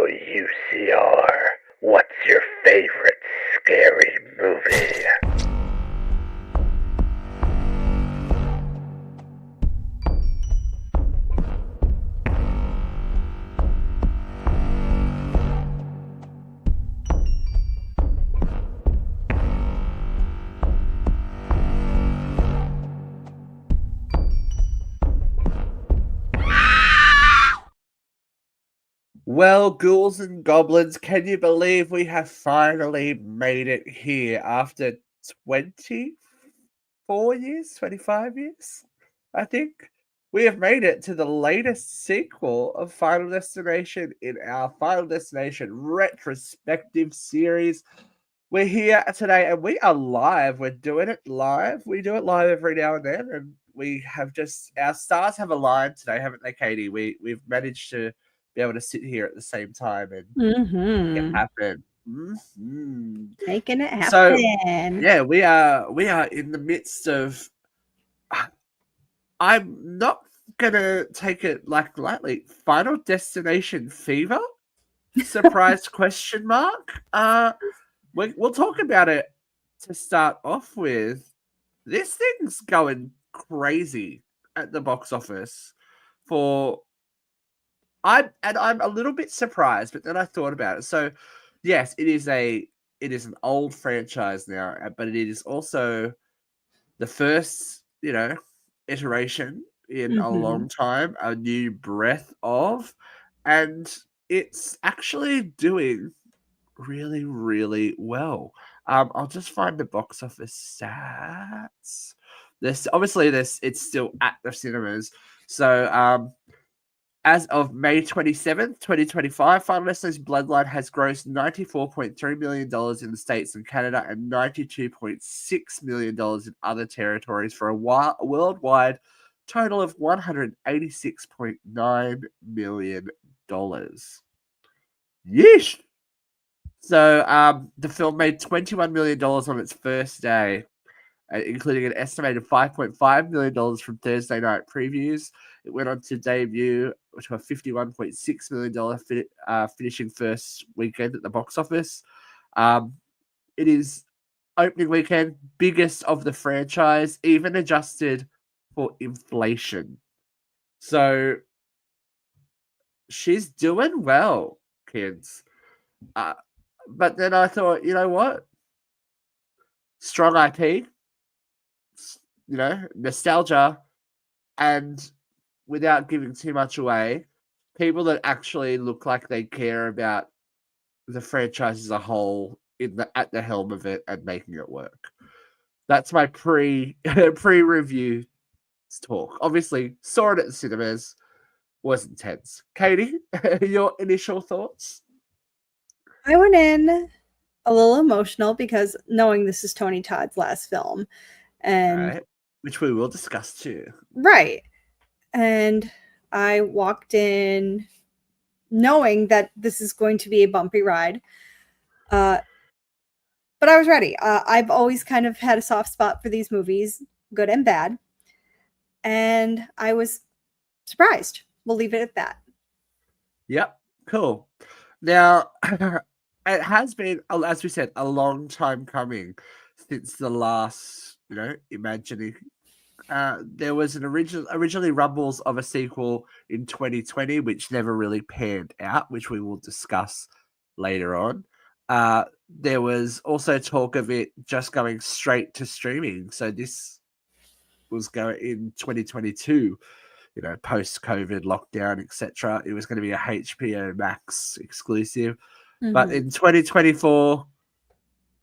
UCR. What's your favorite scary movie? Well, ghouls and goblins, can you believe we have finally made it here after 24 years, 25 years? I think we have made it to the latest sequel of Final Destination in our Final Destination retrospective series. We're here today and we are live. We're doing it live. We do it live every now and then, and we have just our stars have aligned today, haven't they, Katie? We've managed to be able to sit here at the same time and make it happen. Making it happen. So yeah, we are in the midst of. I'm not gonna take it lightly. Final Destination fever? Surprise question mark? We'll talk about it to start off with. This thing's going crazy at the box office for. I'm a little bit surprised, but then I thought about it. So, yes, it is an old franchise now, but it is also the first, iteration in a long time, a new breath of, and it's actually doing really, really well. I'll just find the box office stats. It's still at the cinemas. So, as of May 27th, 2025, Final Destination Bloodline has grossed $94.3 million in the States and Canada and $92.6 million in other territories for a worldwide total of $186.9 million. Yeesh! So the film made $21 million on its first day, including an estimated $5.5 million from Thursday night previews. It went on to debut to a $51.6 million finishing first weekend at the box office. It is opening weekend, biggest of the franchise, even adjusted for inflation. So she's doing well, kids. But then I thought, you know what? Strong IP, nostalgia, and without giving too much away, people that actually look like they care about the franchise as a whole at the helm of it and making it work. That's my pre-review talk. Obviously, saw it at the cinemas, was intense. Katie, your initial thoughts? I went in a little emotional because knowing this is Tony Todd's last film, and which we will discuss too. Right. And I walked in knowing that this is going to be a bumpy ride. But I was ready. I've always kind of had a soft spot for these movies, good and bad. And I was surprised. We'll leave it at that. Yep. Cool. Now, it has been, as we said, a long time coming since the last, Imagining. There was originally rumbles of a sequel in 2020, which never really panned out, which we will discuss later on. There was also talk of it just going straight to streaming. So this was going in 2022, post-COVID lockdown, etc. It was going to be a HBO Max exclusive. But in 2024,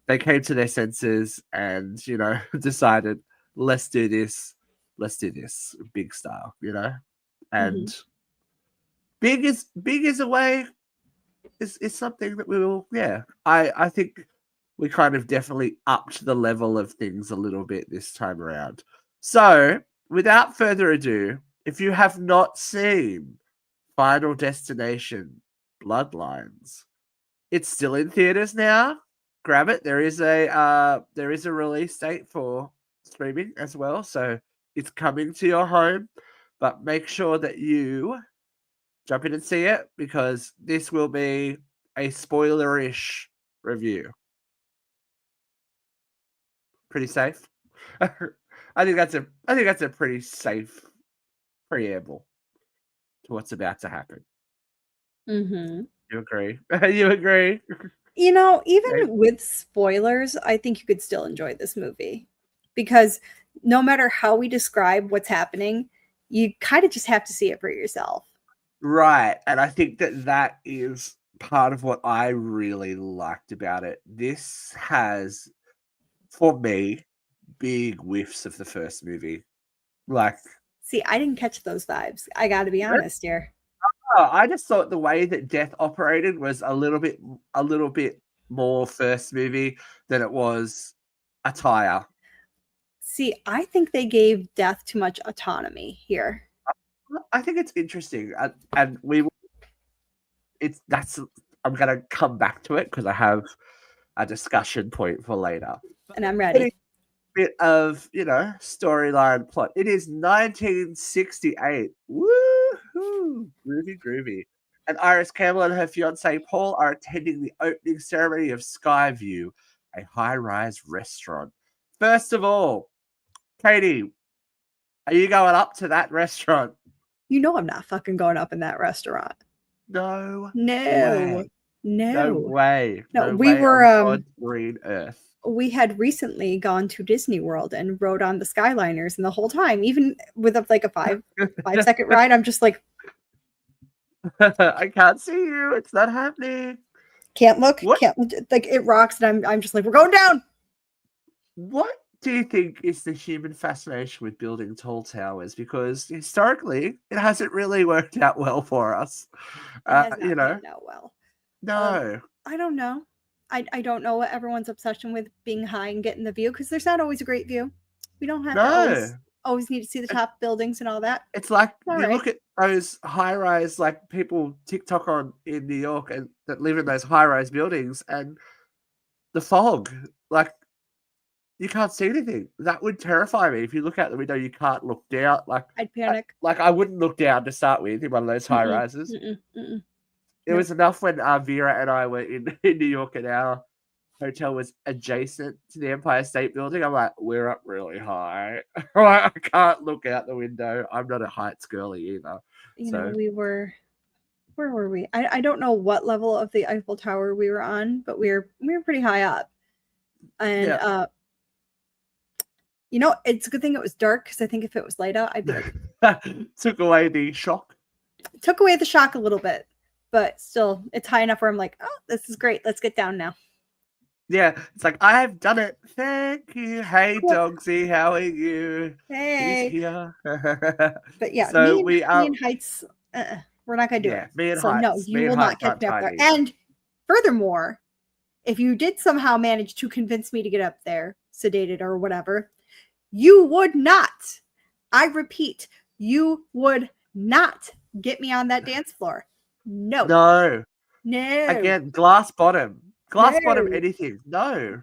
they came to their senses and, decided, let's do this big style, and big is a way is something that we will, I think we kind of definitely upped the level of things a little bit this time around. So without further ado, if you have not seen Final Destination Bloodlines, it's still in theaters now. Grab it. There is a release date for streaming as well, so it's coming to your home. But make sure that you jump in and see it because this will be a spoilerish review. Pretty safe. I think that's a pretty safe preamble to what's about to happen. Mm-hmm. You agree? You agree? You know, even Okay. with spoilers, I think you could still enjoy this movie because no matter how we describe what's happening, you kind of just have to see it for yourself. Right. And I think that is part of what I really liked about it. This has, for me, big whiffs of the first movie. Like, See, I didn't catch those vibes. I got to be honest here. I just thought the way that Death operated was a little bit more first movie than it was Attire. See, I think they gave Death too much autonomy here. I think it's interesting, and I'm gonna come back to it because I have a discussion point for later. And I'm ready. Bit of storyline plot. It is 1968. Woohoo! Groovy. And Iris Campbell and her fiance Paul are attending the opening ceremony of Skyview, a high-rise restaurant. First of all, Katie, are you going up to that restaurant? You know I'm not fucking going up in that restaurant. No. No. Way. No. No way. No, we way were on God's green earth. We had recently gone to Disney World and rode on the Skyliners, and the whole time, even with a 5-second ride, I'm just like, I can't see you. It's not happening. Can't look. What? Can't like it rocks, and I'm just like, we're going down. What do you think is the human fascination with building tall towers? Because historically, it hasn't really worked out well for us. It has not panned out well. No. I don't know. I don't know what everyone's obsession with being high and getting the view, because there's not always a great view. We don't have to always need to see the top buildings and all that. It's like look at those high-rise, like people TikTok on in New York and that live in those high-rise buildings, and the fog, like you can't see anything. That would terrify me. If you look out the window, you can't look down. Like I'd panic. I wouldn't look down to start with in one of those high rises. It was enough when Vera and I were in New York and our hotel was adjacent to the Empire State Building. I'm like, we're up really high. I can't look out the window. I'm not a heights girly either. You know, where were we? I don't know what level of the Eiffel Tower we were on, but we were pretty high up. And it's a good thing it was dark, because I think if it was light out, I'd be like, took away the shock. Took away the shock a little bit, but still, it's high enough where I'm like, oh, this is great. Let's get down now. Yeah, it's like, I've done it. Thank you. Hey, Dogsy, how are you? Hey. He's here. But yeah, so me and Heights, we're not going to do it. Me and so Heights. No, you will not get me up there. And furthermore, if you did somehow manage to convince me to get up there, sedated or whatever, you would not. I repeat, you would not get me on that dance floor. No. Again, glass bottom. Bottom anything. No.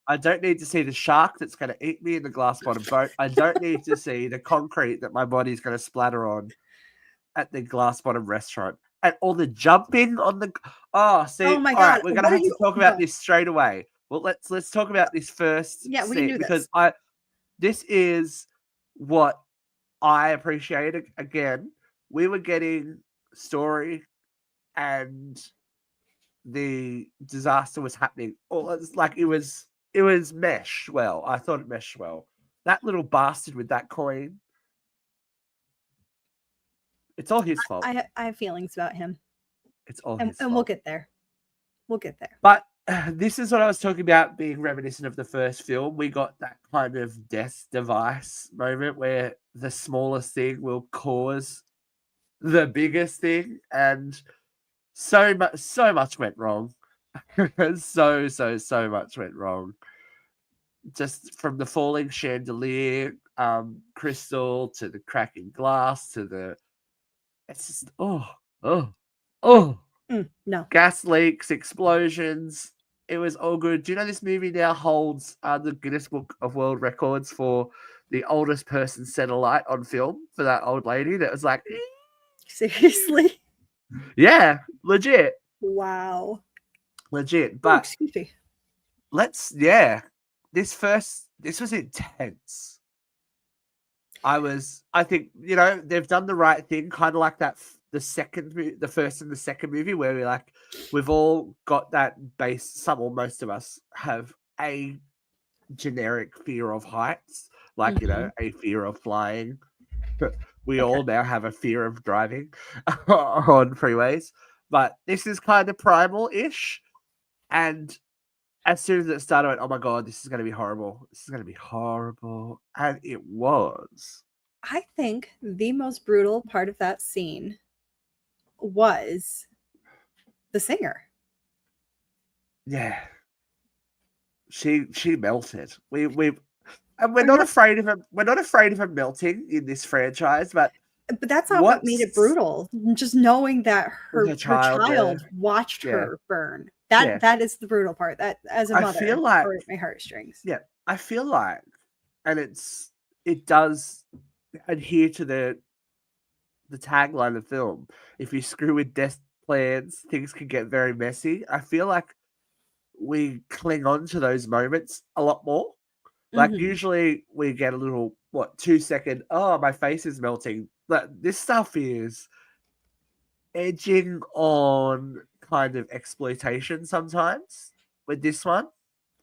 I don't need to see the shark that's going to eat me in the glass bottom boat. I don't need to see the concrete that my body's going to splatter on at the glass bottom restaurant. And all the jumping on the... Oh my God. Right, we're going to have to talk about this straight away. Well, let's talk about this first. Yeah, we can do because this is what I appreciated. Again, we were getting story and the disaster was happening. It was meshed well. I thought it meshed well. That little bastard with that coin. It's all his fault. I have feelings about him. It's all his fault. And we'll get there. But this is what I was talking about, being reminiscent of the first film. We got that kind of death device moment where the smallest thing will cause the biggest thing, and so much went wrong. so much went wrong. Just from the falling chandelier, crystal, to the cracking glass, to it's just no. Gas leaks, explosions. It was all good. Do you know this movie now holds the Guinness Book of World Records for the oldest person set alight on film, for that old lady that was like, Seriously? Yeah, legit. Wow. Legit. Oh, But excuse me. this was intense. I think, they've done the right thing, kind of like that, the first and the second movie, where we've all got that base, some or most of us have a generic fear of heights, like, a fear of flying. We all now have a fear of driving on freeways, but this is kind of primal-ish. And as soon as it started, I went, oh my God, this is going to be horrible. This is going to be horrible. And it was. I think the most brutal part of that scene was the singer. Yeah. She melted. And we're not afraid of him. We're not afraid of him melting in this franchise, but that's not what made it brutal. Just knowing that her child watched her burn. That is the brutal part. That, as a mother, I feel like, hurt my heartstrings. Yeah, I feel like, and it does adhere to the tagline of the film. If you screw with death plans, things can get very messy. I feel like we cling on to those moments a lot more. Like, usually we get a little, 2-second, oh, my face is melting. But this stuff is edging on kind of exploitation sometimes with this one.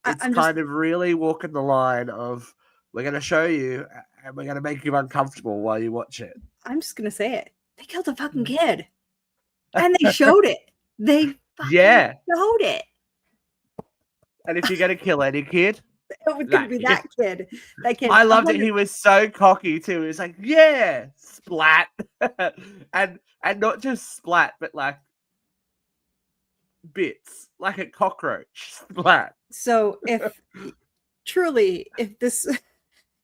It's kind of really walking the line of, we're going to show you and we're going to make you uncomfortable while you watch it. I'm just going to say it. They killed a fucking kid. And they showed it. They fucking showed it. And if you're going to kill any kid, it was going to be that kid. That kid. I loved it. He was so cocky too. He was like, yeah, splat. and not just splat, but like bits, like a cockroach splat. So if this,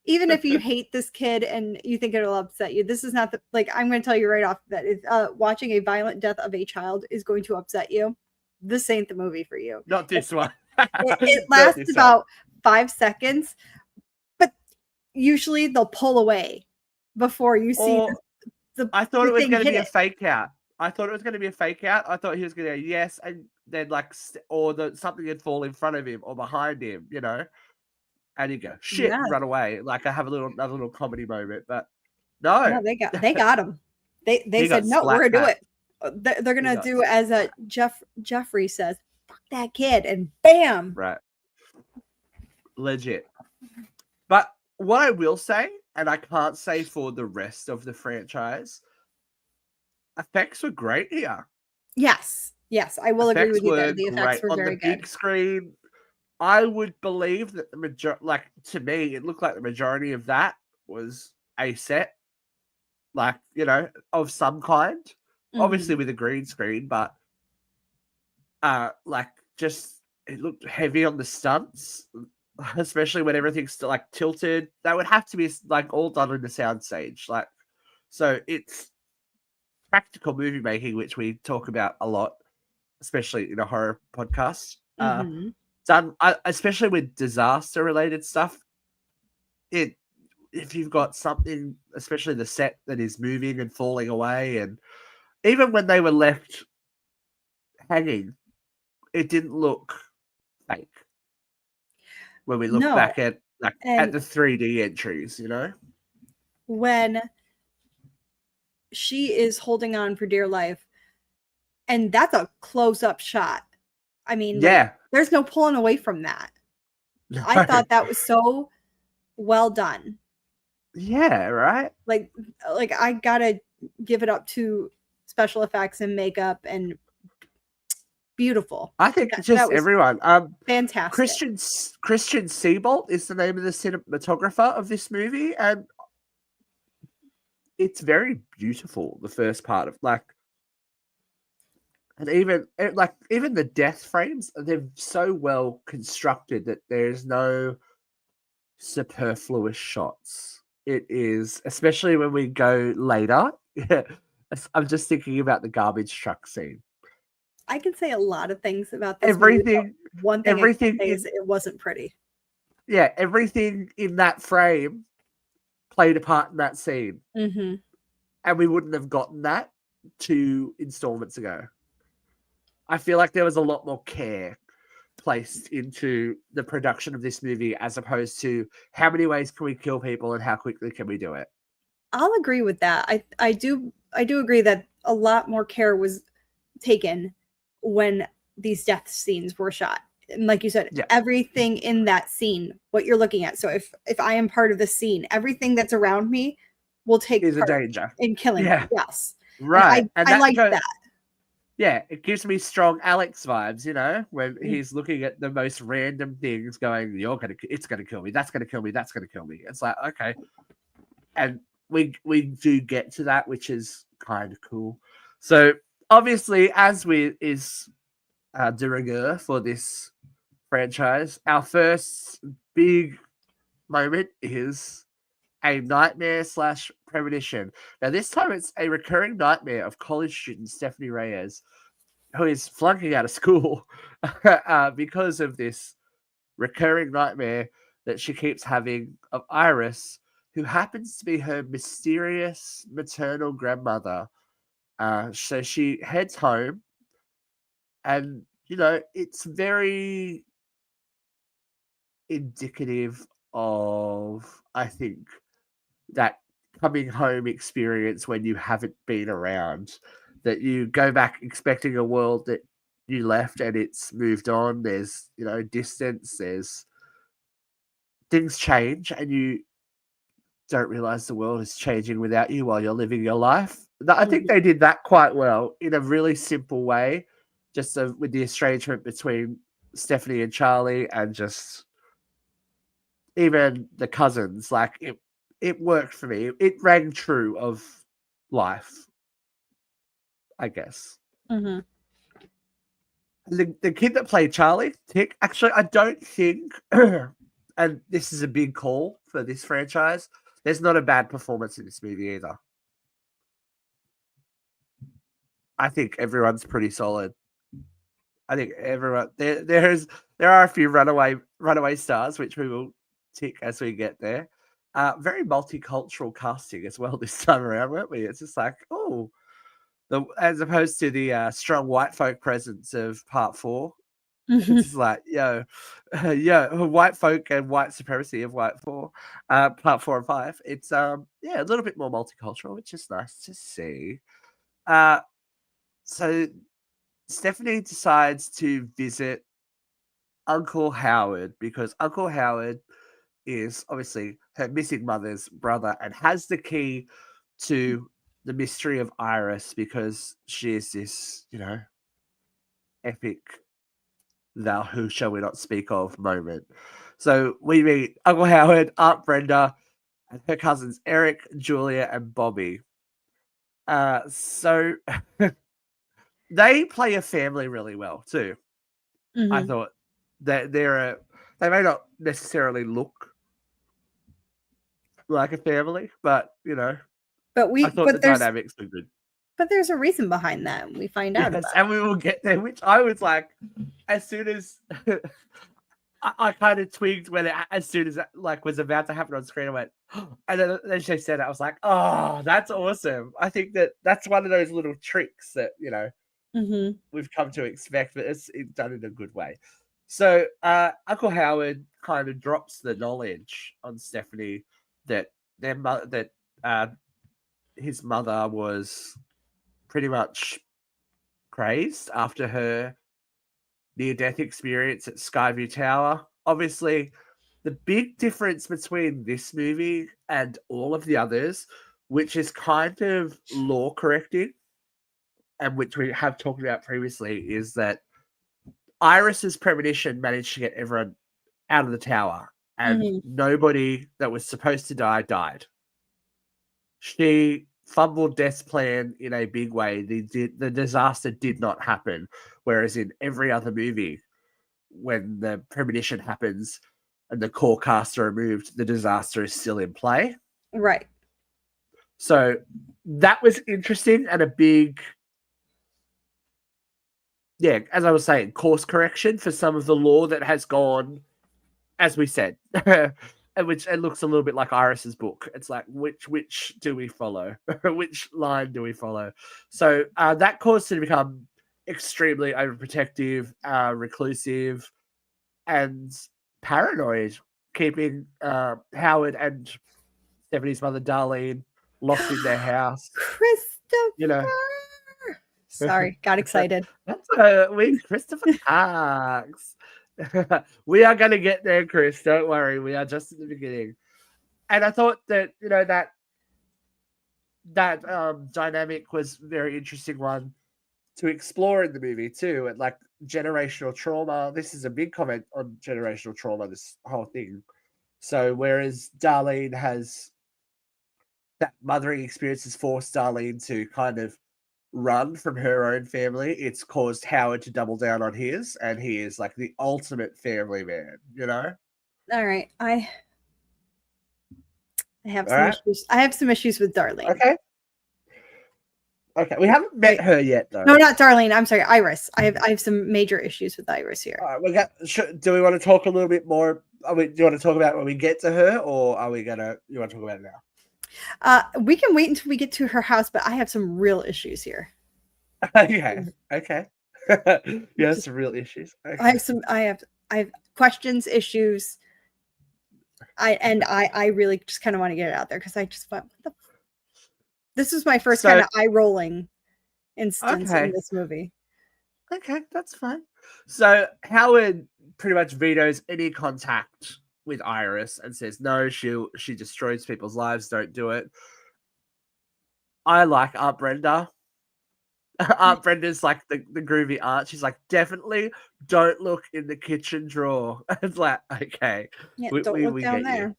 even if you hate this kid and you think it'll upset you, this is not I'm going to tell you right off that if watching a violent death of a child is going to upset you, this ain't the movie for you. Not this one. It lasts about 5 seconds, but usually they'll pull away before you see I thought it was going to be a fake out. I thought he was going to go, yes, and then something would fall in front of him or behind him, and you go, shit, run away. Like, I have another little comedy moment, but no, they got him. They said, no, we're gonna do it. They're gonna do as Jeffrey says, fuck that kid, and bam, right, legit. But what I will say, and I can't say for the rest of the franchise, effects were great here. Yes, I will agree with you there. The effects were very good. On the big screen, I would believe that to me, it looked like the majority of that was a set, of some kind. Obviously with a green screen, but just it looked heavy on the stunts, especially when everything's still tilted. That would have to be all done in the soundstage. So it's practical movie making, which we talk about a lot, especially in a horror podcast. Done, especially with disaster related stuff. If you've got something, especially the set that is moving and falling away, and even when they were left hanging, it didn't look fake. When we look back at the 3D entries, when she is holding on for dear life, and that's a close-up shot. I mean, there's no pulling away from that. No. I thought that was so well done. Yeah, right. I gotta give it up to special effects and makeup and beautiful. I think everyone. Fantastic. Christian Seabolt is the name of the cinematographer of this movie, and it's very beautiful. The first part of and even the death frames, they're so well constructed that there's no superfluous shots. It is, especially when we go later. I'm just thinking about the garbage truck scene. I can say a lot of things about this movie. One thing I can say is it wasn't pretty. Yeah, everything in that frame played a part in that scene. And we wouldn't have gotten that 2 installments ago. I feel like there was a lot more care placed into the production of this movie as opposed to how many ways can we kill people and how quickly can we do it. I'll agree with that. I do agree that a lot more care was taken when these death scenes were shot. And like you said, Yeah. everything in that scene, what you're looking at. So if I am part of the scene, everything that's around me will take Is a part danger. in killing Yeah. me. Yes. Right. And I like that. Yeah, it gives me strong Alex vibes, you know, when he's looking at the most random things going, it's gonna kill me, that's gonna kill me, that's gonna kill me. It's like, okay. And we do get to that, which is kind of cool. So obviously, as is de rigueur for this franchise, our first big moment is a nightmare / premonition. Now, this time it's a recurring nightmare of college student Stephanie Reyes, who is flunking out of school because of this recurring nightmare that she keeps having of Iris, who happens to be her mysterious maternal grandmother. So she heads home, and, you know, it's very indicative of, I think, that coming home experience when you haven't been around, that you go back expecting a world that you left and it's moved on. There's, you know, distance, there's things change, and you don't realize the world is changing without you while you're living your life. I think they did that quite well in a really simple way, just with the estrangement between Stephanie and Charlie, and just even the cousins. Like, it worked for me. It rang true of life, I guess. Mm-hmm. The kid that played Charlie, Tick, actually, I don't think, and this is a big call for this franchise, there's not a bad performance in this movie either. I think everyone's pretty solid. I think everyone there are a few runaway stars, which we will tick as we get there. Very multicultural casting as well this time around, weren't we? It's just like, oh, as opposed to the strong white folk presence of part 4. It's just like, white folk and white supremacy of part 4 and 5. It's a little bit more multicultural, which is nice to see. So Stephanie decides to visit Uncle Howard because Uncle Howard is obviously her missing mother's brother and has the key to the mystery of Iris, because she is this, you know, epic "thou who shall we not speak of" moment. So we meet Uncle Howard, Aunt Brenda, and her cousins Eric, Julia, and Bobby. So they play a family really well too. Mm-hmm. I thought that they may not necessarily look like a family, but, you know, I thought the dynamics were good. But there's a reason behind that, and we find out about. And we will get there. Which I was like, as soon as I kind of twigged when as soon as it, like, was about to happen on screen, I went, oh, and then she said it. I was like, oh, that's awesome. I think that's one of those little tricks that, you know, we've come to expect, but it's done in a good way. So Uncle Howard kind of drops the knowledge on Stephanie that his mother was pretty much crazed after her near-death experience at Skyview Tower. Obviously, the big difference between this movie and all of the others, which is kind of law correcting, and which we have talked about previously, is that Iris's premonition managed to get everyone out of the tower, and nobody that was supposed to die died. She fumbled Death's plan in a big way. The disaster did not happen, whereas in every other movie, when the premonition happens and the core cast are removed, the disaster is still in play. Right. So that was interesting and a big, as I was saying, course correction for some of the law that has gone, as we said, and which it looks a little bit like Iris's book. It's like which do we follow? Which line do we follow? So that caused her to become extremely overprotective, reclusive, and paranoid, keeping Howard and Stephanie's mother Darlene locked in their house. Christopher. You know, Sorry, got excited. that's we Christopher Cox. We are going to get there, Chris. Don't worry. We are just at the beginning. And I thought that that dynamic was a very interesting one to explore in the movie too, and like generational trauma. This is a big comment on generational trauma. This whole thing. So whereas Darlene has that mothering experience has forced Darlene to kind of run from her own family, it's caused Howard to double down on his, and he is like the ultimate family man, you know? All right. I have All some right. issues. I have some issues with Darlene. Okay. Okay. We haven't met Wait. her yet, though. No, not Darlene. I'm sorry, Iris. I have some major issues with Iris here. All right, do we want to talk a little bit more? Do you want to talk about when we get to her, or are we you want to talk about it now? We can wait until we get to her house, but I have some real issues here. Okay. Okay. You have some real issues. Okay. I have questions, issues. I really just kind of want to get it out there because I just thought this was my first kind of eye rolling instance in this movie. Okay, that's fine. So Howard pretty much vetoes any contact with Iris and says no, she destroys people's lives, don't do it. I like Aunt Brenda. Aunt Brenda's like the groovy aunt. She's like, definitely don't look in the kitchen drawer. It's like, okay. Yeah, don't look down there. You.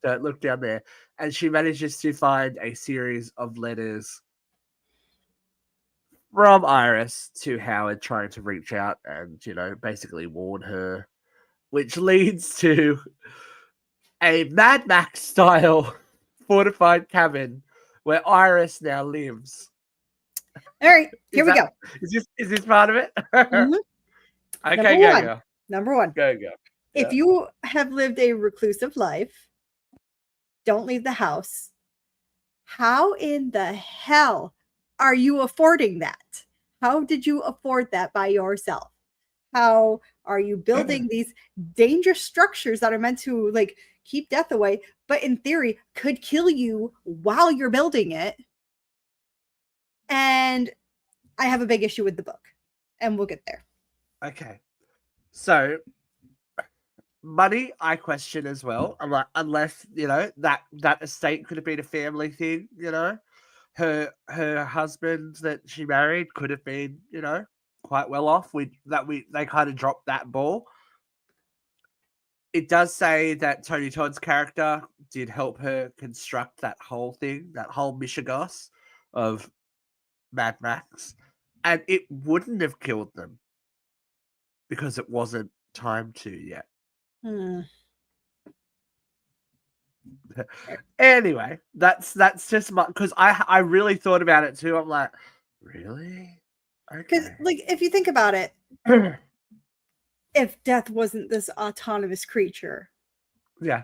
Don't look down there. And she manages to find a series of letters from Iris to Howard trying to reach out and, basically warn her, which leads to a Mad Max style fortified cabin where Iris now lives. All right, here we go. Is this part of it? Mm-hmm. Okay, go. Number one. Go. If you have lived a reclusive life, don't leave the house. How in the hell are you affording that? How did you afford that by yourself? How are you building these dangerous structures that are meant to like keep death away, but in theory could kill you while you're building it? And I have a big issue with the book, and we'll get there. Okay. So money, I question as well. I'm like, unless, that estate could have been a family thing, Her husband that she married could have been, quite well off. They kind of dropped that ball. It does say that Tony Todd's character did help her construct that whole thing, that whole Michigas of Mad Max, and it wouldn't have killed them because it wasn't time to yet. Anyway, that's just my, because I really thought about it too. I'm like, really? Because like if you think about it, if death wasn't this autonomous creature, yeah,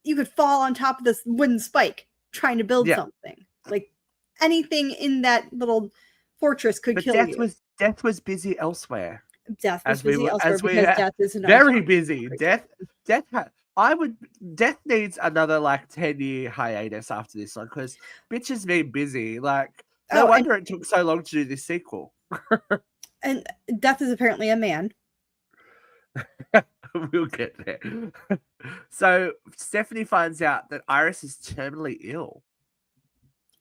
you could fall on top of this wooden spike trying to build something. Like anything in that little fortress could kill you. Death was busy elsewhere. Death was busy elsewhere because death is very busy. Creature. Death needs another like 10-year hiatus after this one because bitches be busy. Like no wonder it took so long to do this sequel. And death is apparently a man. We'll get there. So Stephanie finds out that Iris is terminally ill.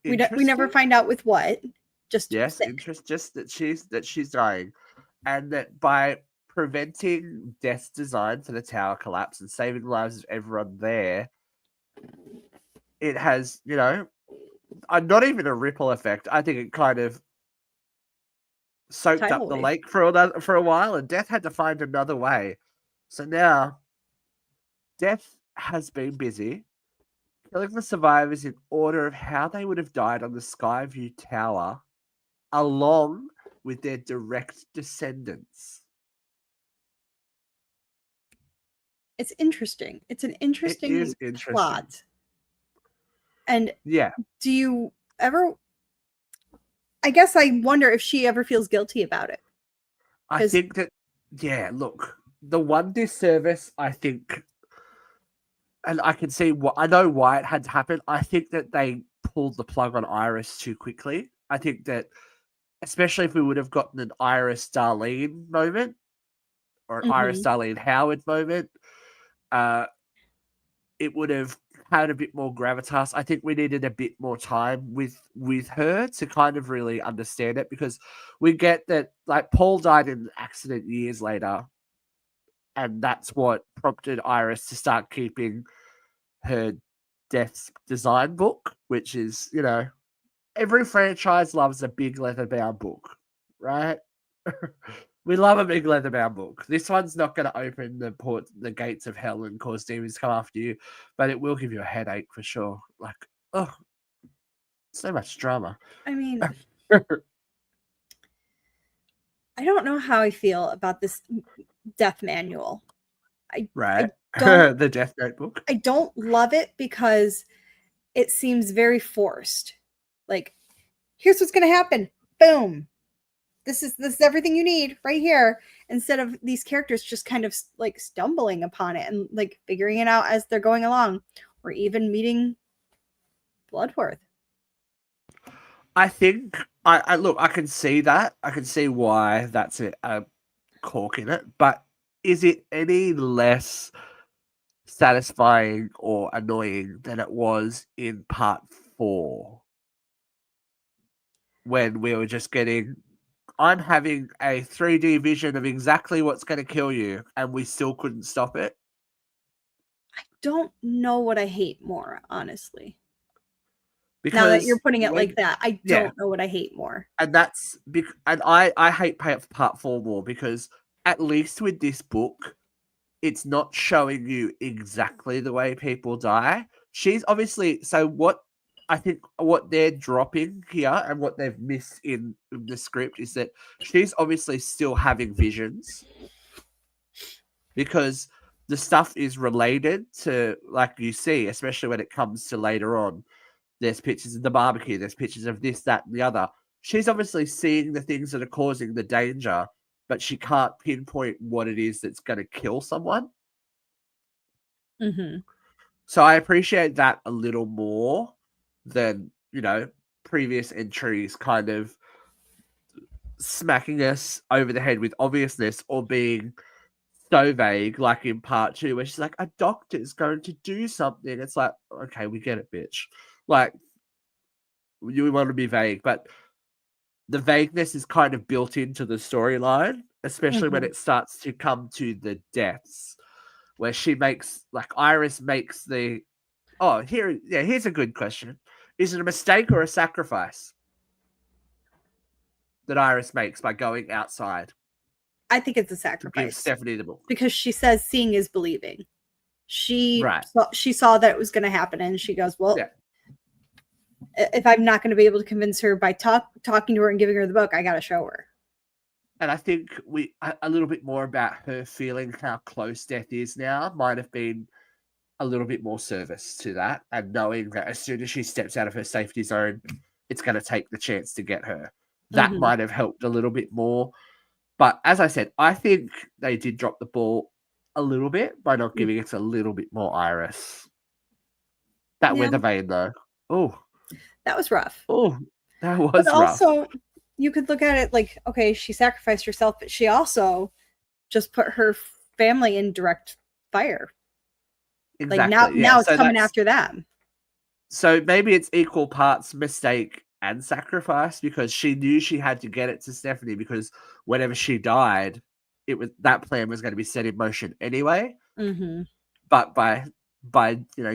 We never find out with what. Just that she's dying, and that by preventing Death's design for the tower collapse and saving the lives of everyone there, it has, not even a ripple effect. I think it kind of soaked up the lake for a while, and Death had to find another way. So now, Death has been busy killing the survivors in order of how they would have died on the Skyview Tower, along with their direct descendants. It's interesting. It's an It interesting is interesting. plot. And Yeah. do you ever? I guess I wonder if she ever feels guilty about it. I 'Cause- think that, yeah, look, the one disservice, I think, and I can see what, I know why it had to happen. I think that they pulled the plug on Iris too quickly. I think that, especially if we would have gotten an Iris Darlene moment or an Iris Darlene Howard moment, it would have had a bit more gravitas. I think we needed a bit more time with her to kind of really understand it, because we get that, like, Paul died in an accident years later, and that's what prompted Iris to start keeping her death design book, which is, you know, every franchise loves a big leather bound book, right? We love a big leather bound book. This one's not going to open the gates of hell and cause demons to come after you, but it will give you a headache for sure. Like, oh, so much drama. I mean, I don't know how I feel about this death manual. Right. don't- The Death Notebook. I don't love it because it seems very forced. Like, here's what's going to happen. Boom. This is everything you need right here. Instead of these characters just kind of like stumbling upon it and like figuring it out as they're going along, or even meeting Bloodworth. I think I look, I can see that. I can see why that's a cork in it, but is it any less satisfying or annoying than it was in part 4? When we were just getting, I'm having a 3D vision of exactly what's going to kill you, and we still couldn't stop it. I don't know what I hate more, honestly. Because now that you're putting it like that, I don't know what I hate more. And that's and I hate part 4 more, because at least with this book, it's not showing you exactly the way people die. She's obviously, so what I think what they're dropping here and what they've missed in the script is that she's obviously still having visions, because the stuff is related to, like you see, especially when it comes to later on. There's pictures of the barbecue, there's pictures of this, that, and the other. She's obviously seeing the things that are causing the danger, but she can't pinpoint what it is that's going to kill someone. Mm-hmm. So I appreciate that a little more than, you know, previous entries kind of smacking us over the head with obviousness or being so vague, like in part 2, where she's like, a doctor's going to do something. It's like, okay, we get it, bitch. Like, you want to be vague, but the vagueness is kind of built into the storyline, especially when it starts to come to the deaths, where she makes, like, Iris makes the, here's a good question. Is it a mistake or a sacrifice that Iris makes by going outside? I think it's a To give sacrifice Stephanie the book. because she says seeing is believing. She Right. she saw that it was going to happen, and she goes, well, Yeah. if I'm not going to be able to convince her by talking to her and giving her the book, I got to show her. And I think a little bit more about her feeling how close death is now might have been a little bit more service to that, and knowing that as soon as she steps out of her safety zone, it's going to take the chance to get her. That might have helped a little bit more. But as I said, I think they did drop the ball a little bit by not giving us a little bit more Iris. That weather vane, though. Oh, that was rough. Oh, that was but rough. Also, you could look at it like, okay, she sacrificed herself, but she also just put her family in direct fire. Exactly. Like now it's coming after them. So maybe it's equal parts mistake and sacrifice, because she knew she had to get it to Stephanie, because whenever she died, that plan was going to be set in motion anyway. Mm-hmm. But by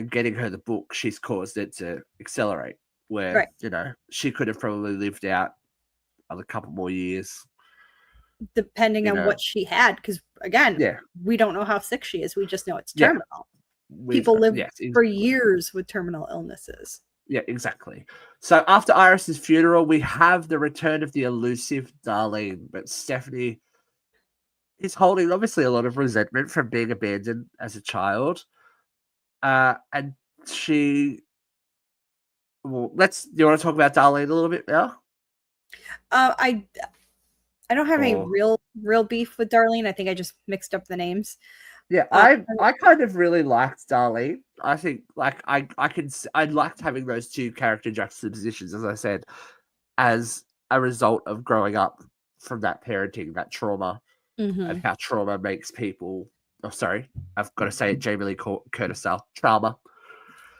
getting her the book, she's caused it to accelerate. Where she could have probably lived out a couple more years, depending on what she had. Because again, we don't know how sick she is. We just know it's terminal. People live for years with terminal illnesses. Yeah, exactly. So after Iris's funeral, we have the return of the elusive Darlene, but Stephanie he's holding obviously a lot of resentment from being abandoned as a child. And she. Well, you want to talk about Darlene a little bit now? I don't have any Or real beef with Darlene. I think I just mixed up the names. yeah, I kind of really liked Darlene. I think like I liked having those two character juxtapositions, as I said, as a result of growing up from that parenting, that trauma, and how trauma makes people. Oh, sorry, I've got to say it, Jamie Lee Curtis style. Trauma.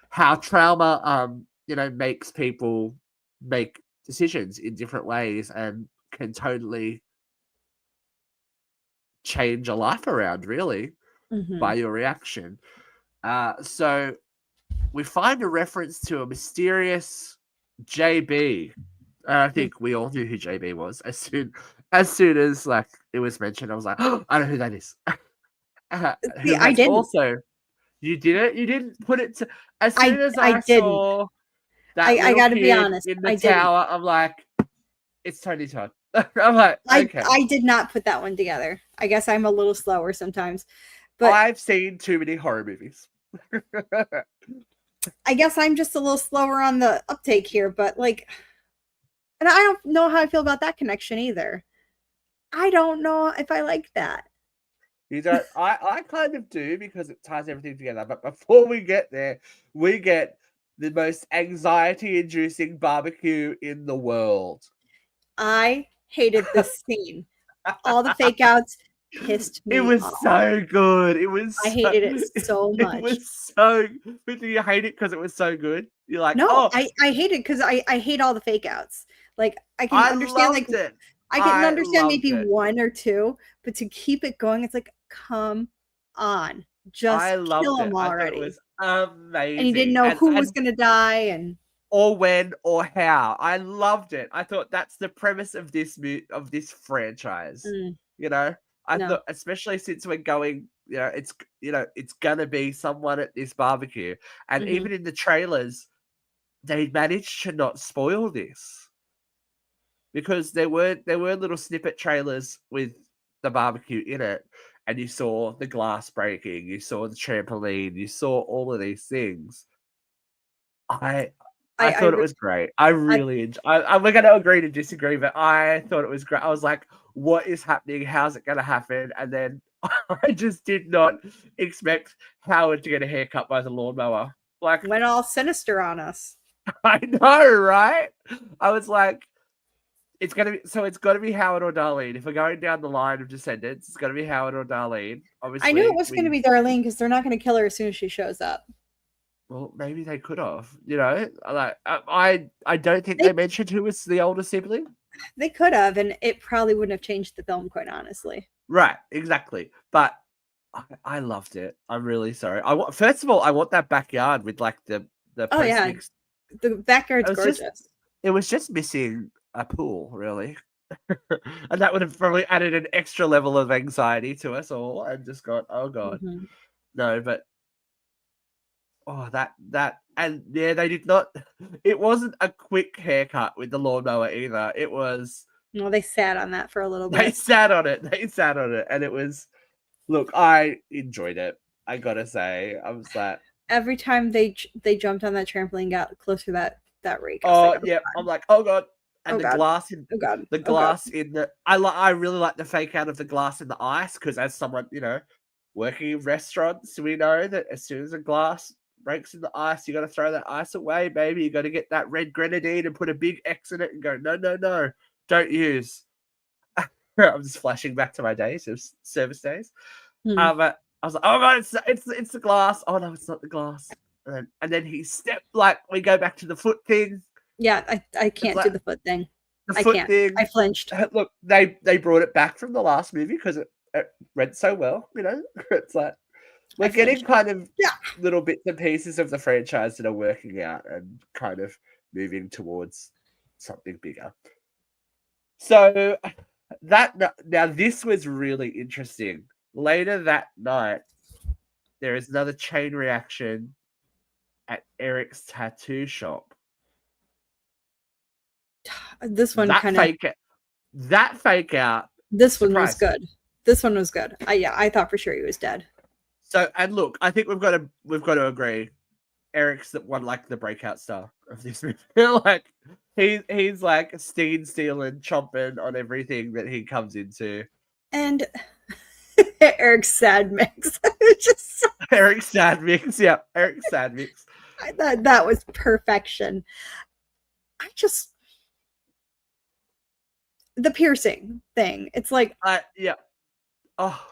How trauma, makes people make decisions in different ways and can totally change a life around, really, by your reaction. So we find a reference to a mysterious JB. I think we all knew who JB was as soon as like it was mentioned. I was like, oh, I know who that is. Who I has didn't. also you didn't? You didn't put it to as soon as I didn't. saw that I little gotta be kid honest. in the I didn't. tower, I'm like, it's Tony Todd. I'm like, okay. I did not put that one together. I guess I'm a little slower sometimes. But I've seen too many horror movies. I guess I'm just a little slower on the uptake here, but like, and I don't know how I feel about that connection either. I don't know if I like that. You don't. I kind of do because it ties everything together. But before we get there, we get the most anxiety-inducing barbecue in the world. I hated this scene. All the fake outs pissed me It was off. so good. It was. I hated it so much. It was so. But do you hate it because it was so good? You're like, no, oh, I hate it because I hate all the fake outs. Like I can understand like it. I can understand maybe one or two, but to keep it going, it's like, come on, just kill him already. It was amazing, and you didn't know who was going to die and or when or how. I loved it. I thought that's the premise of this franchise. You know, I thought, especially since we're going, it's gonna be someone at this barbecue, and even in the trailers, they managed to not spoil this. Because there were little snippet trailers with the barbecue in it, and you saw the glass breaking, you saw the trampoline, you saw all of these things. I thought it was great. I really enjoyed. We're going to agree to disagree, but I thought it was great. I was like, "What is happening? How's it going to happen?" And then I just did not expect Howard to get a haircut by the lawnmower. Like, went all sinister on us. I know, right? I was like, it's got to be Howard or Darlene. If we're going down the line of descendants, it's got to be Howard or Darlene. Obviously, I knew it was going to be Darlene because they're not going to kill her as soon as she shows up. Well, maybe they could have. Like I don't think they mentioned who was the older sibling. They could have, and it probably wouldn't have changed the film, quite honestly. Right, exactly. But I loved it. I'm really sorry. First of all, I want that backyard with like the oh yeah, the backyard's gorgeous. It was just missing a pool, really. And that would have probably added an extra level of anxiety to us all and just got, oh god. No, but that and yeah, they did not, it wasn't a quick haircut with the lawnmower either. It was, no, they sat on that for a little bit. They sat on it, and it was, look, I enjoyed it. I gotta say, I was like, every time they jumped on that trampoline, got closer to that rake. Oh yeah, I'm like, oh god. And glass in the glass in the I really like the fake out of the glass in the ice, because as someone, working in restaurants, we know that as soon as a glass breaks in the ice, you got to throw that ice away, baby. You got to get that red grenadine and put a big X in it and go, no, don't use. I'm just flashing back to my days of service days. But I was like, oh god, it's the glass. Oh no, it's not the glass. And then he stepped, like, we go back to the foot thing. Yeah, I can't do the foot thing. The foot thing. I flinched. Look, they brought it back from the last movie because it read so well. It's like we're getting kind of little bits and pieces of the franchise that are working out and kind of moving towards something bigger. So now this was really interesting. Later that night, there is another chain reaction at Eric's tattoo shop. This one that fake out. This one was good. this one was good. I thought for sure he was dead. So, and look, I think we've got to agree. Eric's the one, like, the breakout star of this movie. Like, he's like stealing, chomping on everything that he comes into. And Eric's sad mix. Just Eric Sadmix, yeah, Eric Sadmix. I thought that was perfection. The piercing thing. It's like, Yeah. Oh,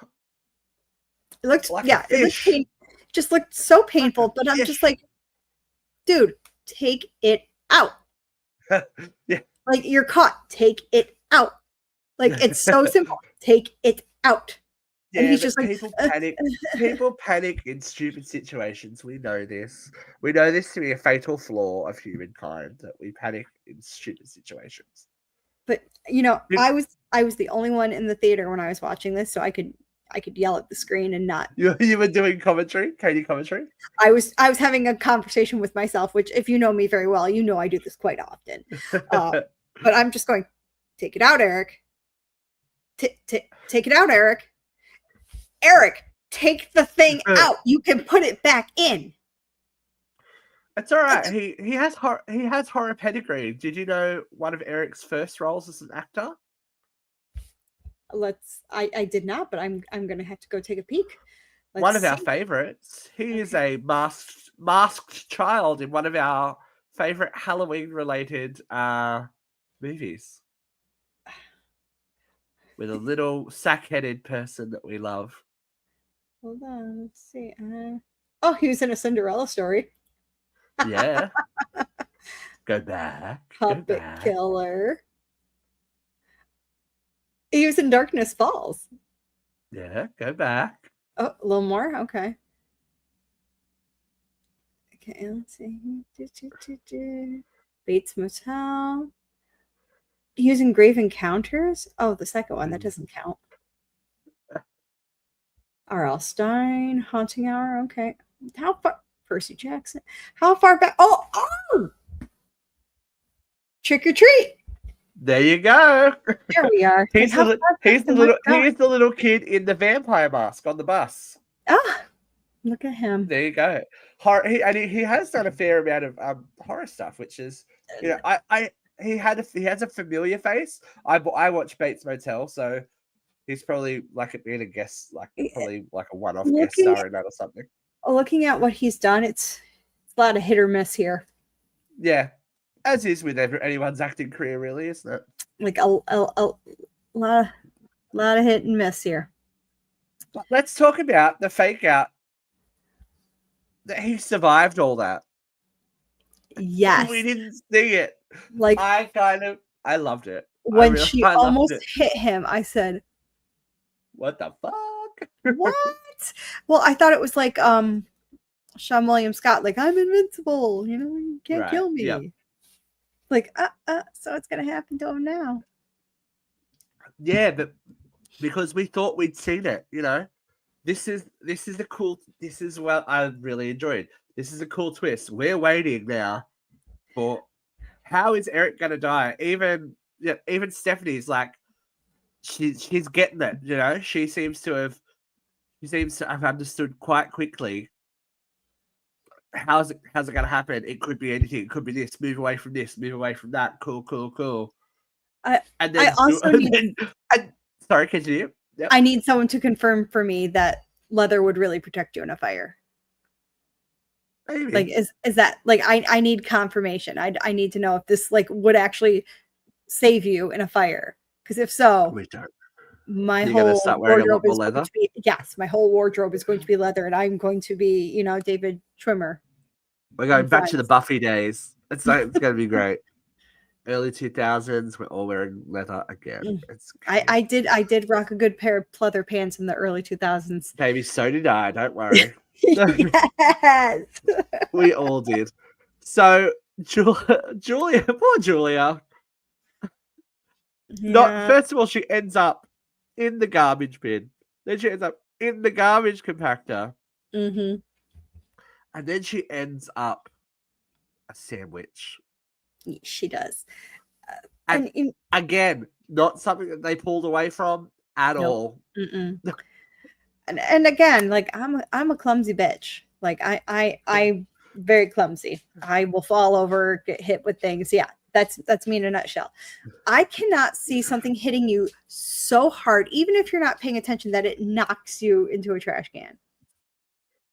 it looked, like yeah, a it looked fish. just looked so painful. But I'm fish. just like, dude, take it out. Yeah. Like, you're caught. Take it out. Like, it's so simple. Take it out. Yeah, and he's but just like, people panic. People panic in stupid situations. We know this. We know this to be a fatal flaw of humankind, that we panic in stupid situations. But you know, I was the only one in the theater when I was watching this, so I could yell at the screen and not. You were doing commentary, Katie commentary. I was having a conversation with myself, which, if you know me very well, you know I do this quite often. But I'm just going, take it out, Eric. Take it out, Eric. Eric, take the thing out. You can put it back in. It's all right. He has horror pedigree. Did you know one of Eric's first roles as an actor? I did not, but I'm gonna have to go take a peek. One of our favorites. He is a masked child in one of our favorite Halloween related movies, with a little sack-headed person that we love. Hold on, let's see. Oh, he was in A Cinderella Story. Yeah. Go back. Puppet Killer. He was in Darkness Falls. Yeah, go back. Oh, a little more? Okay. Okay, let's see. Bates Motel. He was in Grave Encounters? Oh, the second one. That doesn't count. R.L. Stein, Haunting Hour. Okay. How far? Percy Jackson. How far back? Oh! Trick or Treat. There you go. There we are. He's the little kid in the vampire mask on the bus. Ah, look at him. There you go. He has done a fair amount of horror stuff, which is, you know, he has a familiar face. I watched Bates Motel, so he's probably like being a guest, like probably like a one-off guest star in that or something. Looking at what he's done, it's a lot of hit or miss here. Yeah, as is with anyone's acting career, really, isn't it? Like a lot of hit and miss here. But let's talk about the fake out that he survived all that. Yes, we didn't see it. Like, I loved it. When she almost hit him, I said, "What the fuck? What?" Well, I thought it was like Sean William Scott, like, I'm invincible, you know, you can't kill me. Yep. Like, so it's gonna happen to him now. Yeah, but because we thought we'd seen it, you know. This is what I really enjoyed. This is a cool twist. We're waiting now for how is Eric gonna die? Even Stephanie's like, she's getting it, you know. She seems to have understood quite quickly. How's it gonna happen? It could be anything. It could be this. Move away from this. Move away from that. Cool. Sorry, continue. Yep. I need someone to confirm for me that leather would really protect you in a fire. Maybe. Like, is that like, I need confirmation. I need to know if this like would actually save you in a fire. Because if so, we don't. My whole wardrobe is going to be, yes, my whole wardrobe is going to be leather, and I'm going to be, you know, David Schwimmer. We're going back to the Buffy days. It's going to be great. Early 2000s, we're all wearing leather again. I did rock a good pair of pleather pants in the early 2000s. Baby, so did I. Don't worry. Yes, we all did. So Julia, poor Julia. Yeah. First of all, she ends up in the garbage bin. Then she ends up in the garbage compactor. Mm-hmm. And then she ends up a sandwich. She does. And again, not something that they pulled away from. at Nope. all. Mm-mm. And again, like I'm a clumsy bitch. Like I'm very clumsy. I will fall over, get hit with things. Yeah, that's me in a nutshell. I cannot see something hitting you so hard, even if you're not paying attention, that it knocks you into a trash can.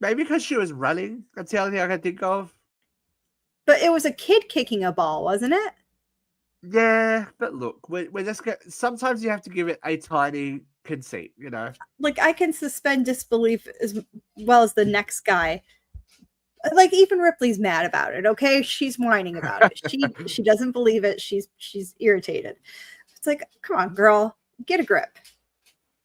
Maybe because she was running. That's the only thing I can think of. But it was a kid kicking a ball, wasn't it? Yeah, but look, we're just sometimes you have to give it a tiny conceit, you know. Like I can suspend disbelief as well as the next guy. Like even Ripley's mad about it. Okay, she's whining about it. She doesn't believe it. She's irritated. It's like, come on, girl, get a grip.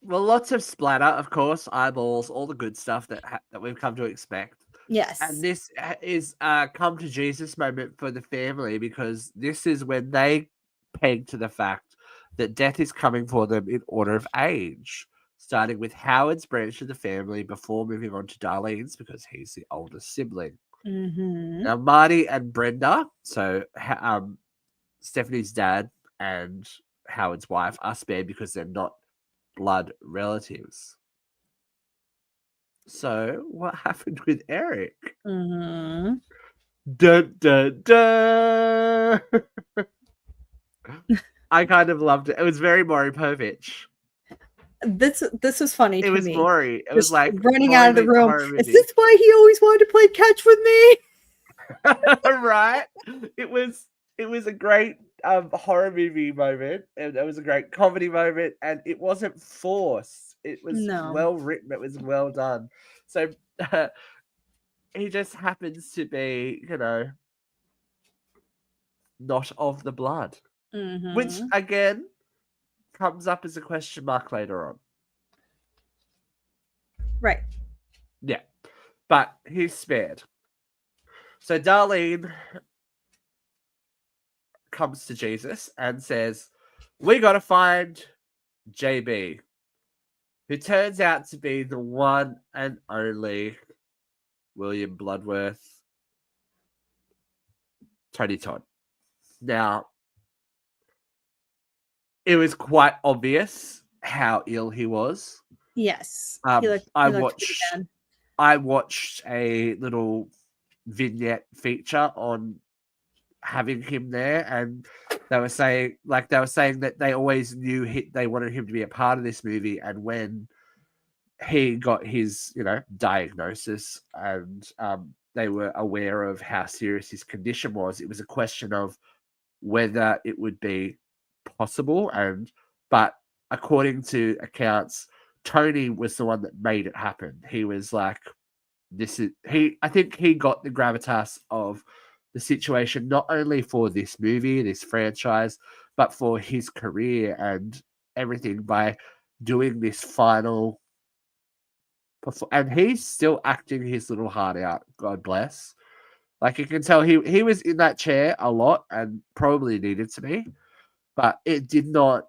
Well, lots of splatter, of course, eyeballs, all the good stuff that we've come to expect. Yes. And this is a come to Jesus moment for the family, because this is when they peg to the fact that death is coming for them in order of age, starting with Howard's branch of the family before moving on to Darlene's, because he's the oldest sibling. Mm-hmm. Now, Marty and Brenda, so Stephanie's dad and Howard's wife, are spared because they're not blood relatives. So, what happened with Eric? Mm-hmm. Dun, dun, dun. I kind of loved it. It was very Maury Povich. This was funny It to was me. Maury. It was Just like running Maury out of the meets room. horror Is movie. this why he always wanted to play catch with me? Right? It was a great horror movie moment, and it was a great comedy moment, and it wasn't forced. It was No. well written. It was well done. So he just happens to be, you know, not of the blood, which Mm-hmm. again comes up as a question mark later on. Right. Yeah, but he's spared. So Darlene comes to Jesus and says, "We got to find JB," who turns out to be the one and only William Bloodworth, Tony Todd. Now, it was quite obvious how ill he was. Yes. I He looked pretty watched bad. I watched a little vignette feature on having him there, and they were saying that they always knew they wanted him to be a part of this movie, and when he got his, you know, diagnosis, and they were aware of how serious his condition was, it was a question of whether it would be possible. But according to accounts, Tony was the one that made it happen. He was like, I think he got the gravitas of the situation, not only for this movie, this franchise, but for his career and everything, by doing this final and he's still acting his little heart out, God bless. Like, you can tell he was in that chair a lot and probably needed to be, but it did not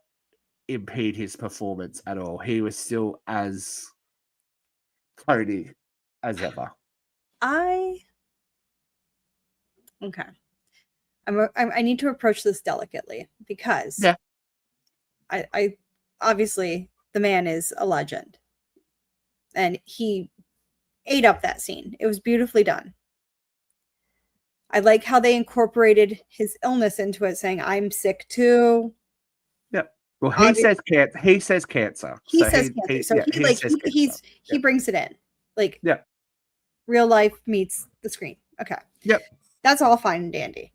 impede his performance at all. He was still as Tony as ever. Okay. I need to approach this delicately, because Yeah. I obviously the man is a legend, and he ate up that scene. It was beautifully done. I like how they incorporated his illness into it, saying, "I'm sick too." Yep. Well, he Obviously, says cancer. He says cancer. he So says cancer. So yeah, he like says he cancer. he brings it in. Like, Yeah. real life meets the screen. Okay. Yep. That's all fine and dandy.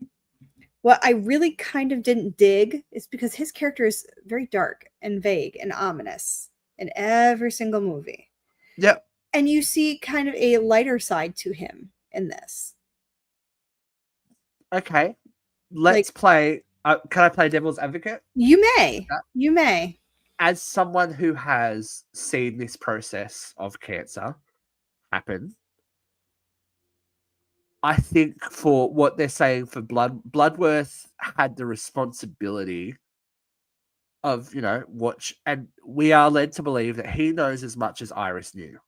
What I really kind of didn't dig is because his character is very dark and vague and ominous in every single movie. Yep. And you see kind of a lighter side to him in this. Okay. Let's play. Can I play devil's advocate? You may. You may. As someone who has seen this process of cancer happen, I think for what they're saying for Bloodworth had the responsibility of, you know, and we are led to believe that he knows as much as Iris knew,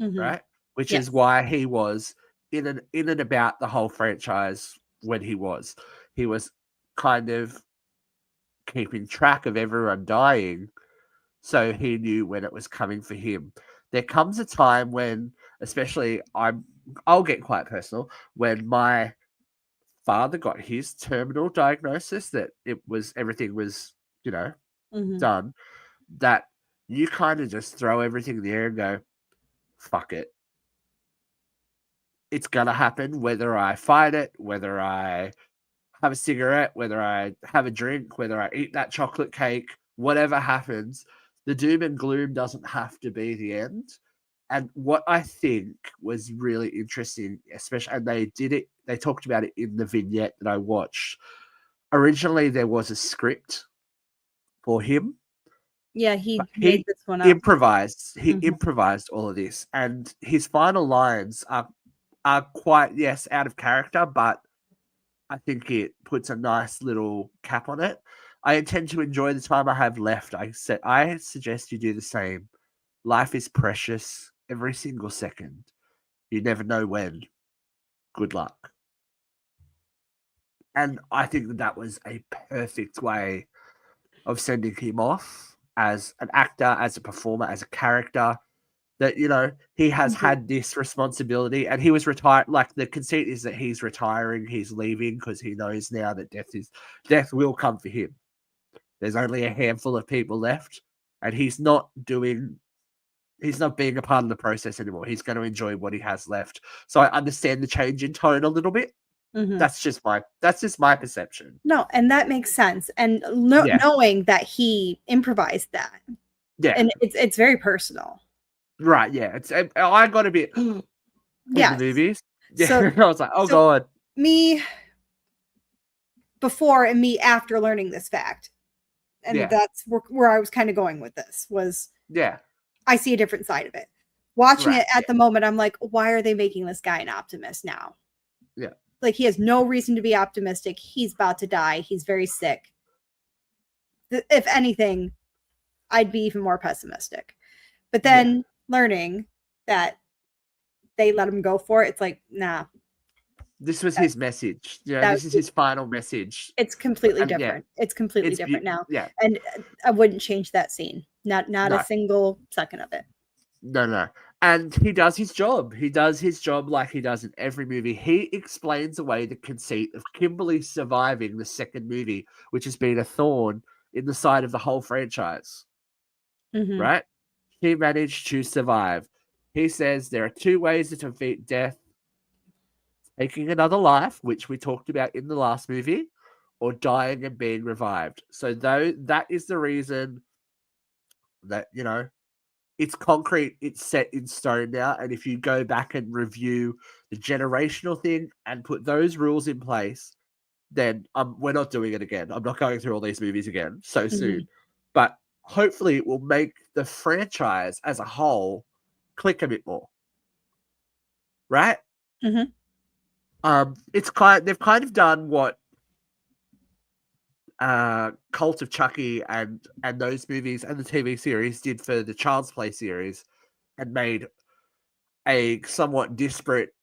right? Which is why he was in and about the whole franchise when he was kind of keeping track of everyone dying so he knew when it was coming for him. There comes a time when, especially I'll get quite personal, when my father got his terminal diagnosis that everything was, Mhm. done, that you kind of just throw everything in the air and go, fuck it. It's gonna happen whether I fight it, whether I have a cigarette, whether I have a drink, whether I eat that chocolate cake, whatever happens, the doom and gloom doesn't have to be the end. And what I think was really interesting, especially, and they talked about it in the vignette that I watched. Originally, there was a script for him, Yeah, but he made he this one up. improvised. He Mhm. improvised all of this, and his final lines are quite, yes, out of character, but I think it puts a nice little cap on it. I intend to enjoy the time I have left. I suggest you do the same. Life is precious, every single second. You never know when. Good luck. And I think that was a perfect way of sending him off as an actor, as a performer, as a character. That, he has Mhm. had this responsibility, and he was retired. Like, the conceit is that he's retiring, he's leaving because he knows now that death will come for him. There's only a handful of people left, and he's not being a part of the process anymore. He's going to enjoy what he has left. So I understand the change in tone a little bit. Mhm. That's just my perception. No, and that makes sense. And Yeah. knowing that he improvised that, Yeah. and it's very personal. Right. Yeah. I got a bit in Yes. the movies. Yeah. So- I was like, oh so- God. Me before and me after learning this fact, and Yeah. that's where I was kind of going with this, was Yeah. I see a different side of it. Watching Right, it at the moment, I'm like, why are they making this guy an optimist now? Yeah. Like, he has no reason to be optimistic. He's about to die. He's very sick. If anything, I'd be even more pessimistic. But then learning that they let him go for it, it's like, nah. This was his message. That This is his final message. It's completely And, yeah, different. It's completely different now. Yeah. And I wouldn't change that scene. Not No. a single second of it. No. And he does his job. He does his job like he does in every movie. He explains away the conceit of Kimberly surviving the second movie, which has been a thorn in the side of the whole franchise. Mhm. Right? He managed to survive. He says there are two ways to defeat death: taking another life, which we talked about in the last movie, or dying and being revived. So that is the reason that, it's concrete, it's set in stone now. And if you go back and review the generational thing and put those rules in place, then we're not doing it again. I'm not going through all these movies again so soon. But hopefully it will make the franchise as a whole click a bit more. Right? Mhm. They've kind of done what Cult of Chucky and those movies and the TV series did for the Child's Play series, and made a somewhat disparate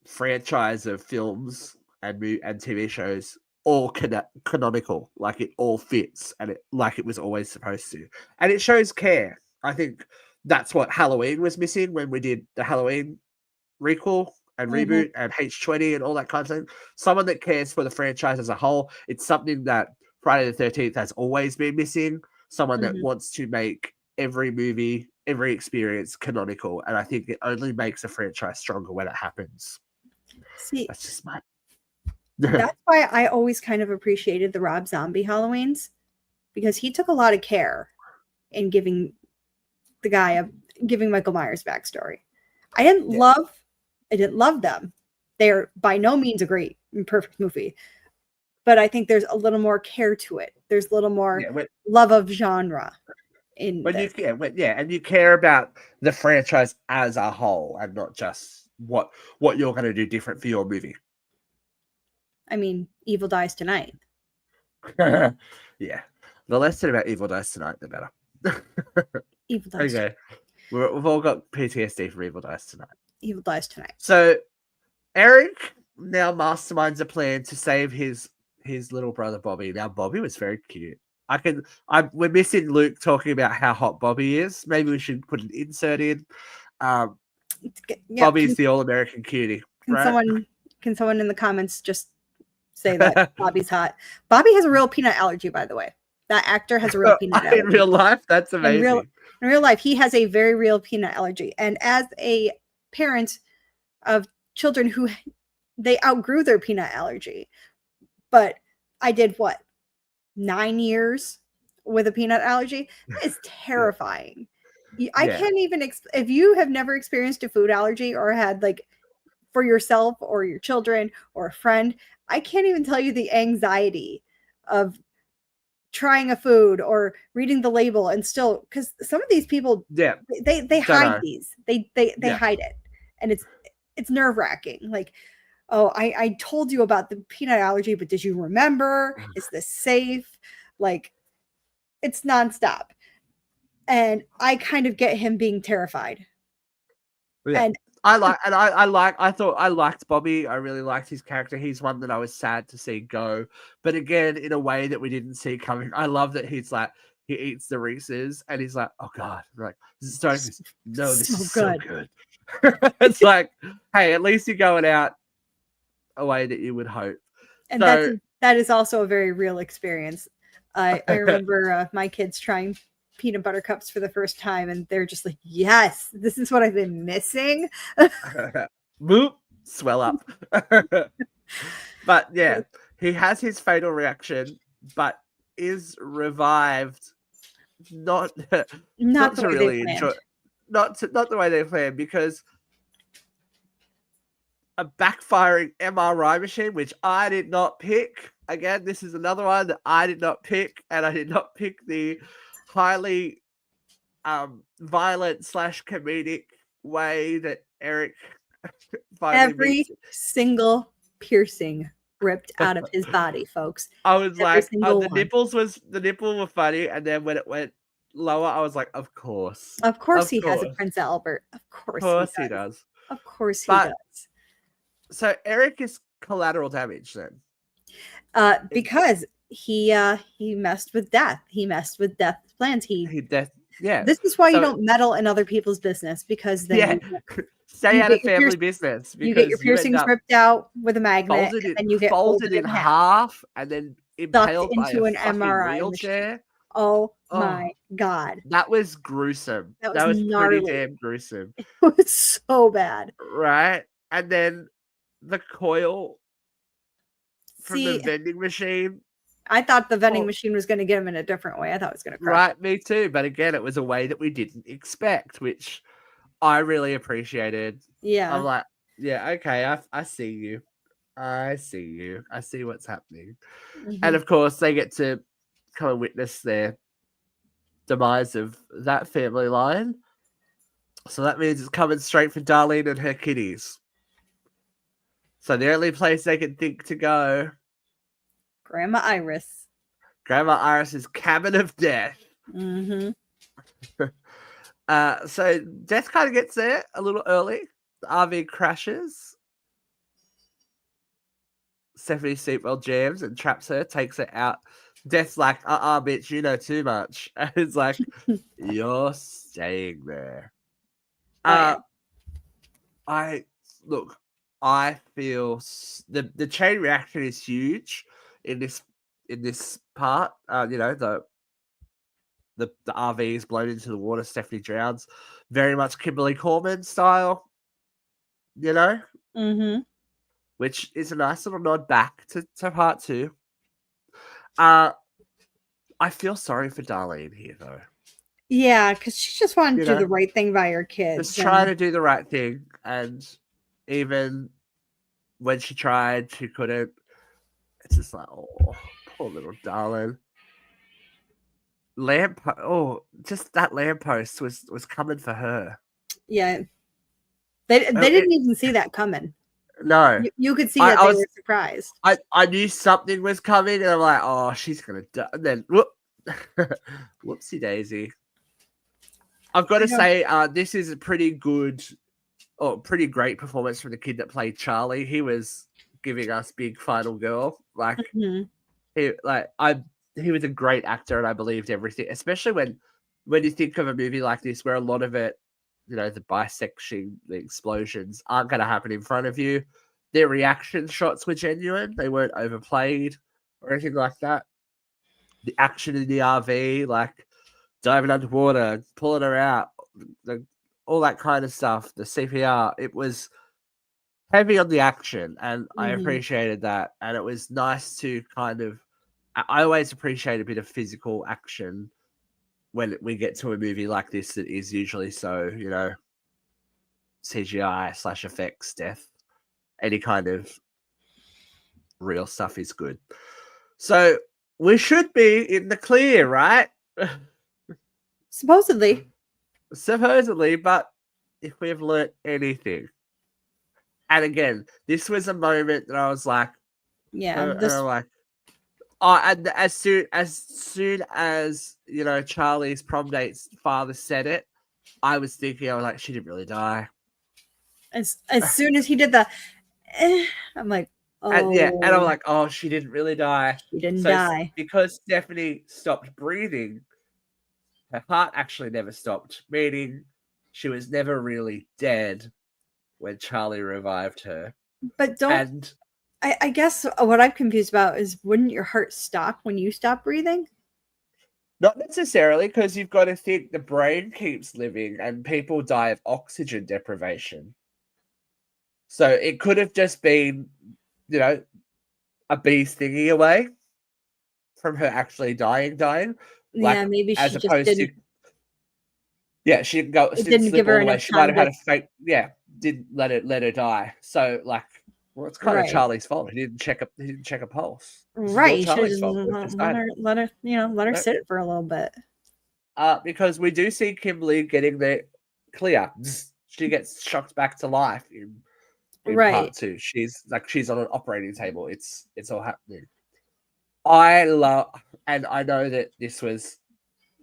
franchise of films and TV shows, all canonical, like it all fits, and it like it was always supposed to, and it shows care. I think that's what Halloween was missing when we did the Halloween recall and reboot and H20 and all that kind of thing. Someone that cares for the franchise as a whole. It's something that Friday the 13th has always been missing. Someone that wants to make every movie, every experience canonical. And I think it only makes a franchise stronger when it happens. See, that's just my... That's why I always kind of appreciated the Rob Zombie Halloweens, because he took a lot of care in giving Michael Myers backstory. I didn't love them. They're by no means a great and perfect movie, but I think there's a little more care to it. There's a little more love of genre in this. And you care about the franchise as a whole and not just what you're going to do different for your movie. I mean, Evil Dies Tonight. Yeah. The less said about Evil Dies Tonight, the better. Evil Dies Tonight. We've all got PTSD for Evil Dies Tonight. Evil Dies Tonight. So Eric now masterminds a plan to save his little brother Bobby. Now Bobby was very cute. We're missing Luke talking about how hot Bobby is. Maybe we should put an insert in. Yeah, Bobby's the all-American cutie, right? Can someone in the comments just say that Bobby's hot? Bobby has a real peanut allergy, by the way. That actor has a real peanut allergy. In real life, that's amazing. In real life, he has a very real peanut allergy. And as a parent of children who they outgrew their peanut allergy, but I did 9 years with a peanut allergy. That is terrifying. I can't even if you have never experienced a food allergy or had for yourself or your children or a friend, I can't even tell you the anxiety of trying a food or reading the label and still, because some of these people they hide these. They hide it, and it's nerve-wracking. Like, oh, I told you about the peanut allergy, but did you remember? Is this safe? Like, it's nonstop. And I kind of get him being terrified. Yeah. And I thought I liked Bobby. I really liked his character. He's one that I was sad to see go. But again, in a way that we didn't see coming. I love that he's like, he eats the Reese's and he's like, oh God. I'm like, this is so good. It's like, hey, at least you're going out a way that you would hope. And that is also a very real experience. I remember my kids trying peanut butter cups for the first time, and they're just like, yes, this is what I've been missing. Boop, swell up. But yeah, he has his fatal reaction, but is revived not to really enjoy, not the way they planned, because a backfiring MRI machine, which I did not pick. Again, this is another one that I did not pick, and I did not pick the highly violent / comedic way that Eric every single piercing ripped out of his body, folks. I was like, the nipple were funny, and then when it went lower, I was like, of course he has a Prince Albert. Of course he does. Of course he does. So Eric is collateral damage then, because he messed with death. He messed with death's plans. Yeah. This is why you don't meddle in other people's business, because then stay out of family business. You get your piercings ripped out with a magnet, and you get folded in half, and then impaled into an MRI wheelchair. Machine. Oh my God, that was gruesome. That was pretty damn gruesome. It was so bad, right? And then the coil from the vending machine. I thought the vending machine was going to get him in a different way. I thought it was going to crash. Right, me too. But again, it was a way that we didn't expect, which I really appreciated. Yeah. I'm like, yeah, okay, I see you. I see what's happening. Mm-hmm. And of course, they get to kind of witness their demise of that family line. So that means it's coming straight for Darlene and her kitties. So the only place they can think to go... Grandma Iris's cabin of death. Mm-hmm. So Death kind of gets there a little early. The RV crashes. Stephanie's seatbelt jams and traps her, takes her out. Death's like, bitch, you know too much. And it's like, you're staying there. I feel the chain reaction is huge in this part. The RV is blown into the water. Stephanie drowns. Very much Kimberly Corman style, Mm-hmm. Which is a nice little nod back to part 2. I feel sorry for Darlene here, though. Yeah, because she just wanted to do the right thing by her kids. Just trying to do the right thing, and even when she tried, she couldn't. It's just like, oh, poor little darling. Just that lamppost was coming for her. Yeah. They didn't even see that coming. No. You could see that they were surprised. I knew something was coming, and I'm like, oh, she's going to die. And then, whoopsie daisy. I've got to say, this is a pretty great performance from the kid that played Charlie. He was giving us big final girl. Like, mm-hmm. he was a great actor, and I believed everything, especially when you think of a movie like this, where a lot of it, the bisection, the explosions aren't going to happen in front of you. Their reaction shots were genuine; they weren't overplayed or anything like that. The action in the RV, like diving underwater, pulling her out, all that kind of stuff. The CPR, it was heavy on the action, and I appreciated that. And it was nice to kind of. I always appreciate a bit of physical action when we get to a movie like this that is usually so, CGI/effects, death, any kind of real stuff is good. So we should be in the clear, right? Supposedly. Supposedly, but if we've learnt anything. And again, this was a moment that I was like, Yeah. and as soon as Charlie's prom date's father said it, I was like, she didn't really die. As soon as he did that, I'm like, oh. And I'm like, oh, she didn't really die. She didn't die. Because Stephanie stopped breathing, her heart actually never stopped, meaning she was never really dead when Charlie revived her. But I guess what I'm confused about is, wouldn't your heart stop when you stop breathing? Not necessarily, because you've got to think the brain keeps living and people die of oxygen deprivation. So it could have just been, a bee stinging away from her actually dying. Yeah, maybe she just didn't. Yeah, she didn't go. It didn't give her enough She time. might have had a fake. Yeah, didn't let her die. So it's kind of Charlie's fault. He didn't check a pulse. Right, Charlie's fault. Let her sit it for a little bit. Because we do see Kimberly getting there clear. She gets shocked back to life in part 2. She's on an operating table. It's all happening. I know that this was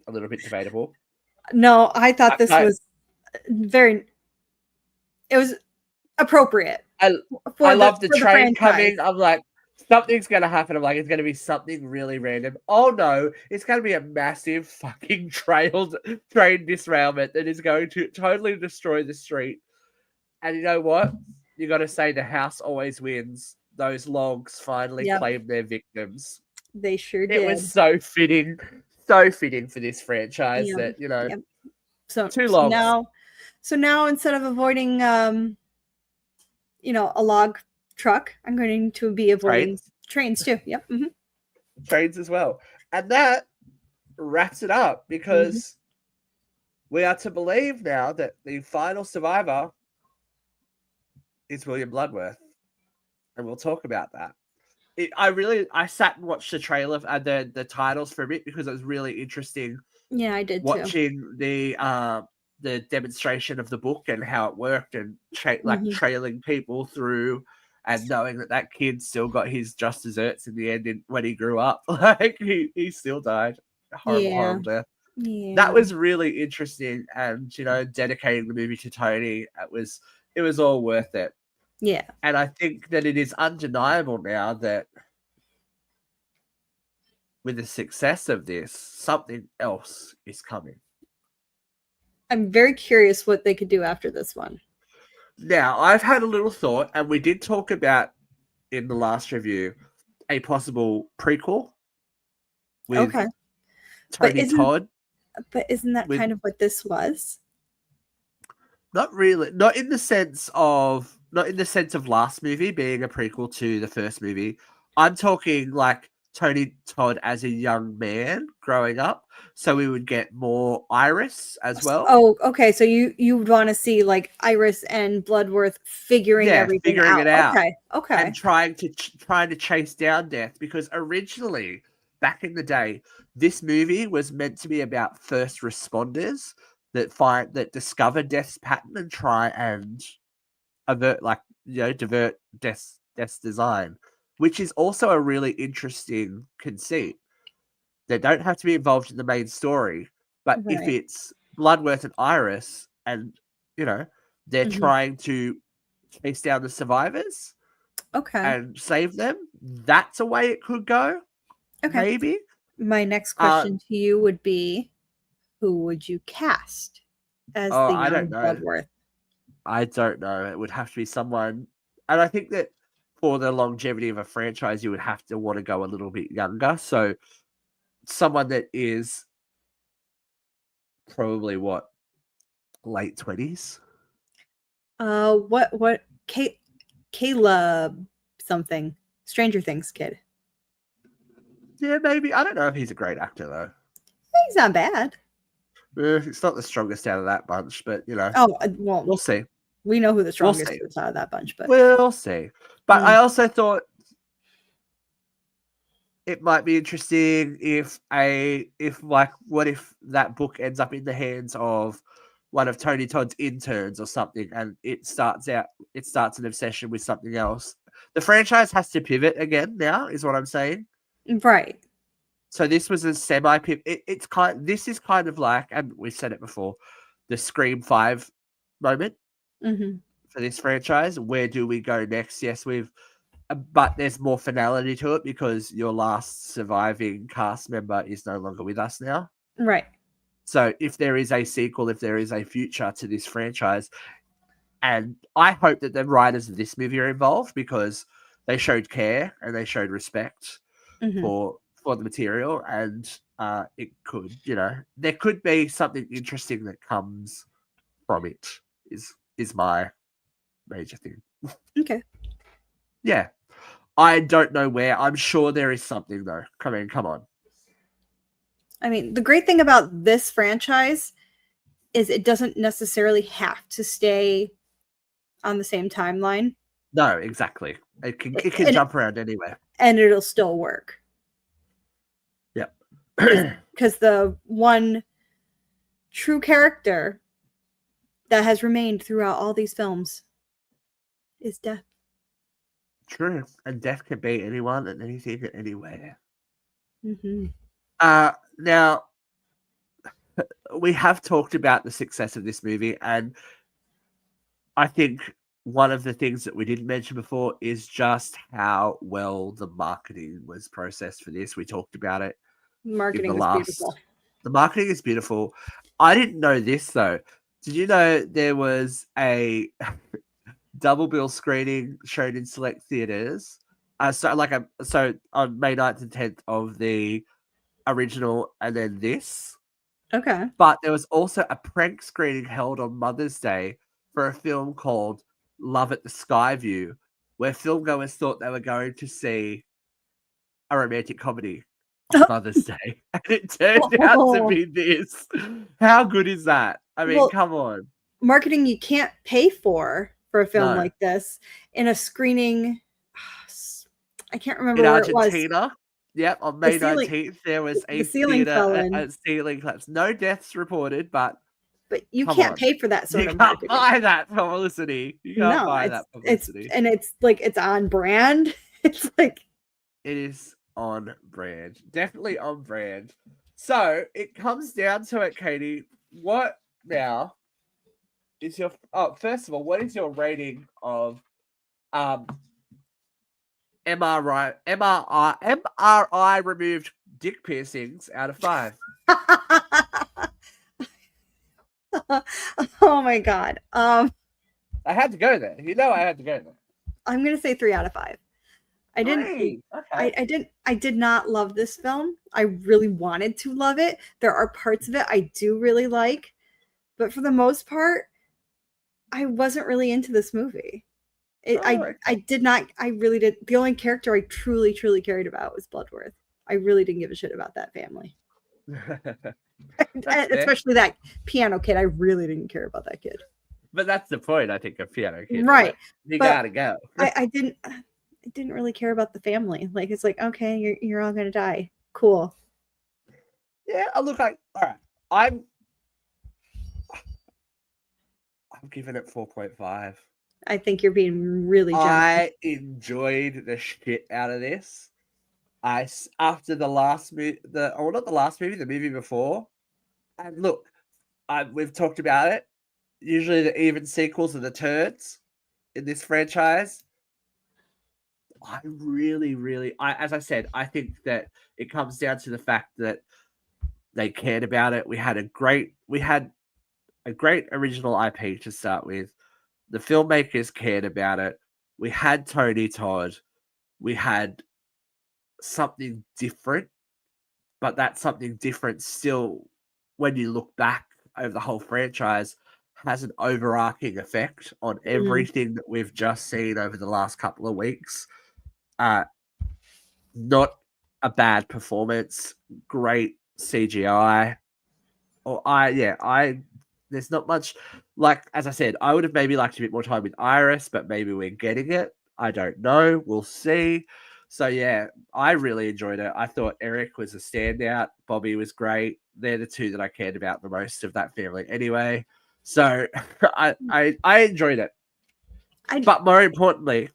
a little bit debatable. No, I thought this was it was appropriate. I love the train coming. I'm like, something's going to happen. I'm like, it's going to be something really random. Oh no, it's going to be a massive fucking train disrailment that is going to totally destroy the street. And you know what? You got to say the house always wins. Those logs finally claimed their victims. They sure did. It was so fitting for this franchise that, So 2 logs. So now instead of avoiding, a log truck, I'm going to be avoiding trains too. Yep. Mm-hmm. Trains as well. And that wraps it up, because we are to believe now that the final survivor is William Bloodworth. And we'll talk about that. I sat and watched the trailer and the titles for a bit, because it was really interesting. Yeah, I did watching too. The demonstration of the book and how it worked, and trailing people through, and knowing that kid still got his just desserts in the end when he grew up. Like he still died. Horrible death. Yeah. That was really interesting, and dedicating the movie to Tony, it was all worth it. Yeah. And I think that it is undeniable now that with the success of this, something else is coming. I'm very curious what they could do after this one. Now, I've had a little thought, and we did talk about in the last review a possible prequel with Tony Todd. But isn't that kind of what this was? Not really. Not in the sense of last movie being a prequel to the first movie. I'm talking like Tony Todd as a young man growing up, so we would get more Iris as well. Oh, okay. So you would want to see like Iris and Bloodworth figuring everything out. Okay. And trying to chase down death, because originally, back in the day, this movie was meant to be about first responders that discover death's pattern and try and divert death's design, which is also a really interesting conceit. They don't have to be involved in the main story, but if it's Bloodworth and Iris, and they're trying to chase down the survivors, and save them, that's a way it could go. Maybe. My next question to you would be, who would you cast as the I young don't know. Bloodworth? I don't know. It would have to be someone, and I think that for the longevity of a franchise, you would have to want to go a little bit younger. So someone that is probably what, late 20s. What Caleb something, Stranger Things kid. Yeah, maybe. I don't know if he's a great actor though. He's not bad. It's not the strongest out of that bunch, but Oh, well, we'll see. we know who the We'll strongest see. is out of that bunch, but We'll see. But I also thought it might be interesting what if that book ends up in the hands of one of Tony Todd's interns or something, and it starts an obsession with something else. The franchise has to pivot again now, is what I'm saying. right. So this was a semi-pivot. This is kind of like, and we've said it before, the Scream 5 moment for this franchise. Where do we go next? Yes, but there's more finality to it because your last surviving cast member is no longer with us now. Right. So if there is a sequel, if there is a future to this franchise, and I hope that the writers of this movie are involved because they showed care and they showed respect for the material, and it could, there could be something interesting that comes from it. Is my major thing. Okay. Yeah. I don't know where. I'm sure there is something though. Come on. I mean, the great thing about this franchise is it doesn't necessarily have to stay on the same timeline. No, exactly. It can jump around anywhere. And it'll still work. Yeah. Because the one true character that has remained throughout all these films is death. True. And death can be anyone and anything and anywhere. Now, we have talked about the success of this movie, and I think one of the things that we didn't mention before is just how well the marketing was processed for this. We talked about it. Marketing is beautiful. The marketing is beautiful. I didn't know this though. Did you know there was a double bill screening shown in select theaters? So on May 9th and 10th of the original and then this. Okay. But there was also a prank screening held on Mother's Day for a film called Love at the Skyview, where filmgoers thought they were going to see a romantic comedy on Mother's Day. And it turned out to be this. How good is that? I mean, come on. Marketing you can't pay for a film like this in a screening. I can't remember in where Argentina. It was. Yep, on May 19th, there was a ceiling ceiling collapse. No deaths reported, but you can't pay for that sort of marketing. You can't buy that publicity. You can't buy that publicity. It's on brand. It's like it is on brand. Definitely on brand. So it comes down to it, Katie. What now is your first of all, what is your rating of MRI removed dick piercings out of 5? Oh my god. I had to go there. I had to go there. I'm gonna say 3 out of 5. I didn't. Okay. I did not love this film. I really wanted to love it. There are parts of it I do really like, but for the most part, I wasn't really into this movie. I did not. I really did. The only character I truly cared about was Bloodworth. I really didn't give a shit about that family. Especially that piano kid. I really didn't care about that kid. But that's the point, I think, of piano kid. Right. You gotta go. I didn't really care about the family. Like, it's like, okay, you're all gonna die. Cool. Yeah, all right. I'm giving it 4.5. I think you're being really generous. I enjoyed the shit out of this. After the last movie, not the last movie, the movie before. And look, we've talked about it. Usually the even sequels are the turds in this franchise. I really, as I said, I think that it comes down to the fact that they cared about it. We had a great original IP to start with. The filmmakers cared about it. We had Tony Todd. We had something different, but that something different still, when you look back over the whole franchise, has an overarching effect on everything that we've just seen over the last couple of weeks. Not a bad performance, great CGI. There's not much, like, as I said, I would have maybe liked a bit more time with Iris, but maybe we're getting it. I don't know. We'll see. So yeah, I really enjoyed it. I thought Eric was a standout. Bobby was great. They're the two that I cared about the most of that family anyway. So I enjoyed it. But more importantly,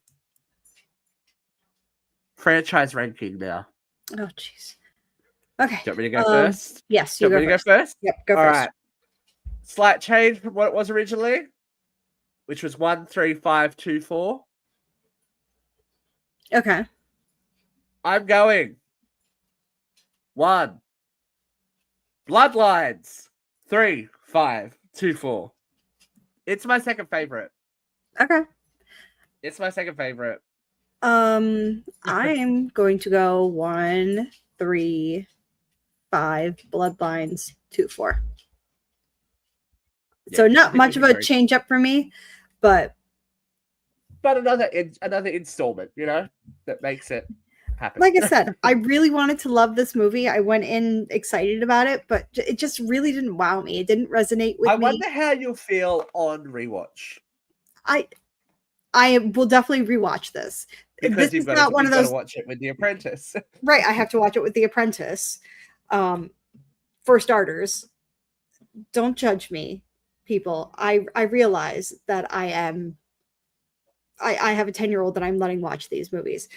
franchise ranking now. Oh, jeez. Okay. Do you want me to go first? Yes, you you want me to go first? Yep, go All first. right. Slight change from what it was originally, which was 1, 3, 5, 2, 4. Okay. I'm going 1. Bloodlines. 3, 5, 2, 4. It's my second favorite. Okay. It's my second favorite. I'm going to go 1, 3, 5. Bloodlines 2, 4. Yeah, So I not think much we of a agree. change up for me, but another installment, that makes it happen. like I said, I really wanted to love this movie. I went in excited about it, but it just really didn't wow me. It didn't resonate with me. I wonder how you'll feel on rewatch. I will definitely rewatch this. Because this is not one of those. Got to watch it with The Apprentice. Right, I have to watch it with The Apprentice. For starters, don't judge me, people. I realize that I have a 10-year-old that I'm letting watch these movies.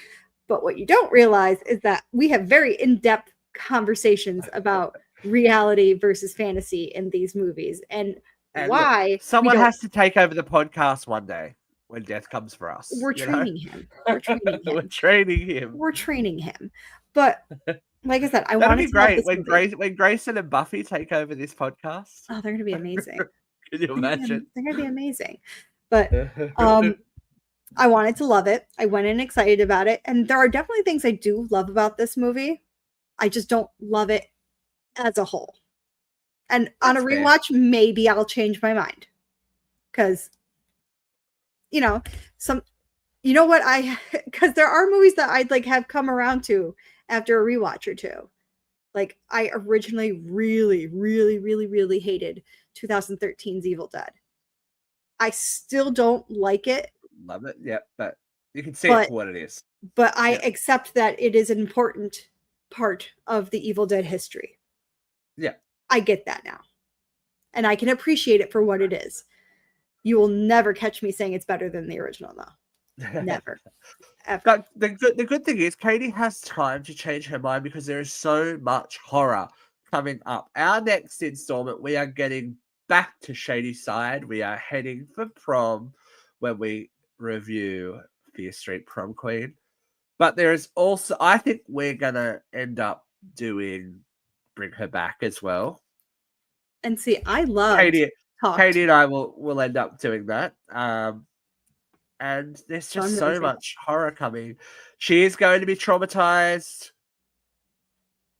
But what you don't realize is that we have very in-depth conversations about reality versus fantasy in these movies and why look, someone has to take over the podcast one day when death comes for us. We're training him. We're training him. We're training him. We're training him. But like I said, I That'd wanted be to love great this when Grayson and Buffy take over this podcast. Oh, they're gonna be amazing. Can you imagine? They're gonna be amazing. But I wanted to love it. I went in excited about it. And there are definitely things I do love about this movie. I just don't love it as a whole. And on a rewatch, maybe I'll change my mind. Because, because there are movies that I'd like have come around to after a rewatch or two. Like, I originally really, really, really, really hated 2013's Evil Dead. I still don't like it. Love it, yeah, but you can see it for what it is. But I accept that it is an important part of the Evil Dead history. Yeah. I get that now. And I can appreciate it for what it is. You will never catch me saying it's better than the original, though. Never. Ever. But the good thing is Katie has time to change her mind because there is so much horror coming up. Our next installment, we are getting back to Shady Side. We are heading for prom when we review Fear Street Prom Queen. But there is also, I think we're going to end up doing Bring Her Back as well. And see, I love Katie and I will end up doing that. And there's just so much horror coming. She is going to be traumatized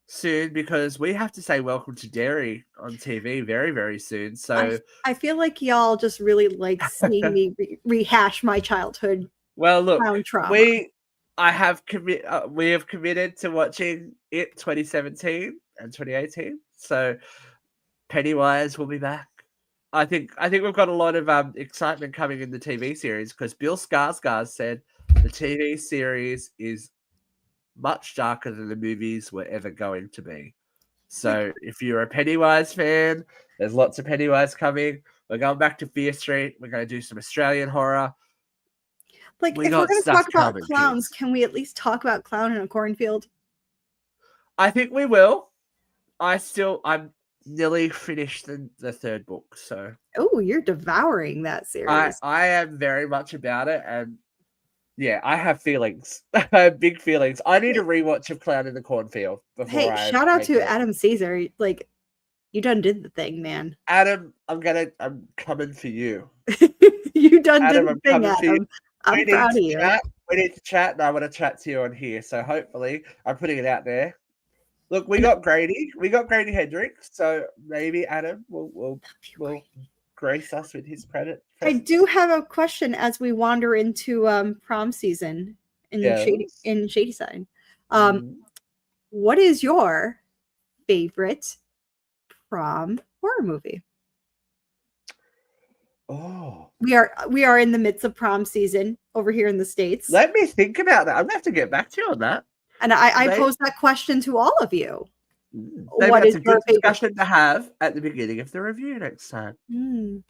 soon because we have to say welcome to Derry on TV very, very soon. So I feel like y'all just really like seeing me rehash my childhood. Well, look, trauma. we have committed to watching it 2017 and 2018. So Pennywise will be back. I think we've got a lot of excitement coming in the TV series because Bill Skarsgård said the TV series is much darker than the movies were ever going to be. So if you're a Pennywise fan, there's lots of Pennywise coming. We're going back to Fear Street. We're going to do some Australian horror. Like, if we're going to talk about clowns, can we at least talk about Clown in a Cornfield? I think we will. I'm nearly finished the third book, so you're devouring that series. I am very much about it, and Yeah, I have feelings. I have big feelings. I need a rewatch of Clown in the Cornfield before Hey, I shout out make to it. Adam Caesar. Like, you done did the thing, man. Adam, I'm coming for you. You done did Adam, the I'm thing, coming for you. Adam. I'm proud of you. We need to chat, and I want to chat to you on here. So hopefully, I'm putting it out there. Look, we got Grady Hendricks. So maybe Adam will grace us with his credit. I do have a question as we wander into prom season in Yes. Shadyside. Mhm. What is your favorite prom horror movie? Oh, We are in the midst of prom season over here in the States. let me think about that. I'm gonna have to get back to you on that. And I Maybe- posed that question to all of you. Maybe What that's is a your good favorite? discussion to have at the beginning of the review next time. Mm.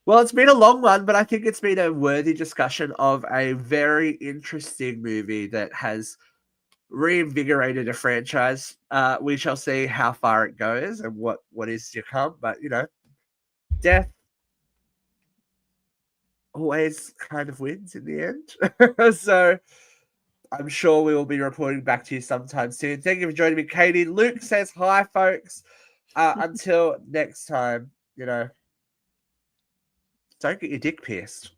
Well, it's been a long one, but I think it's been a worthy discussion of a very interesting movie that has reinvigorated a franchise. We shall see how far it goes and what is to come. But, you know, death always kind of wins in the end. So I'm sure we will be reporting back to you sometime soon. Thank you for joining me, Katie. Luke says hi, folks. Until next time, you know, don't get your dick pierced.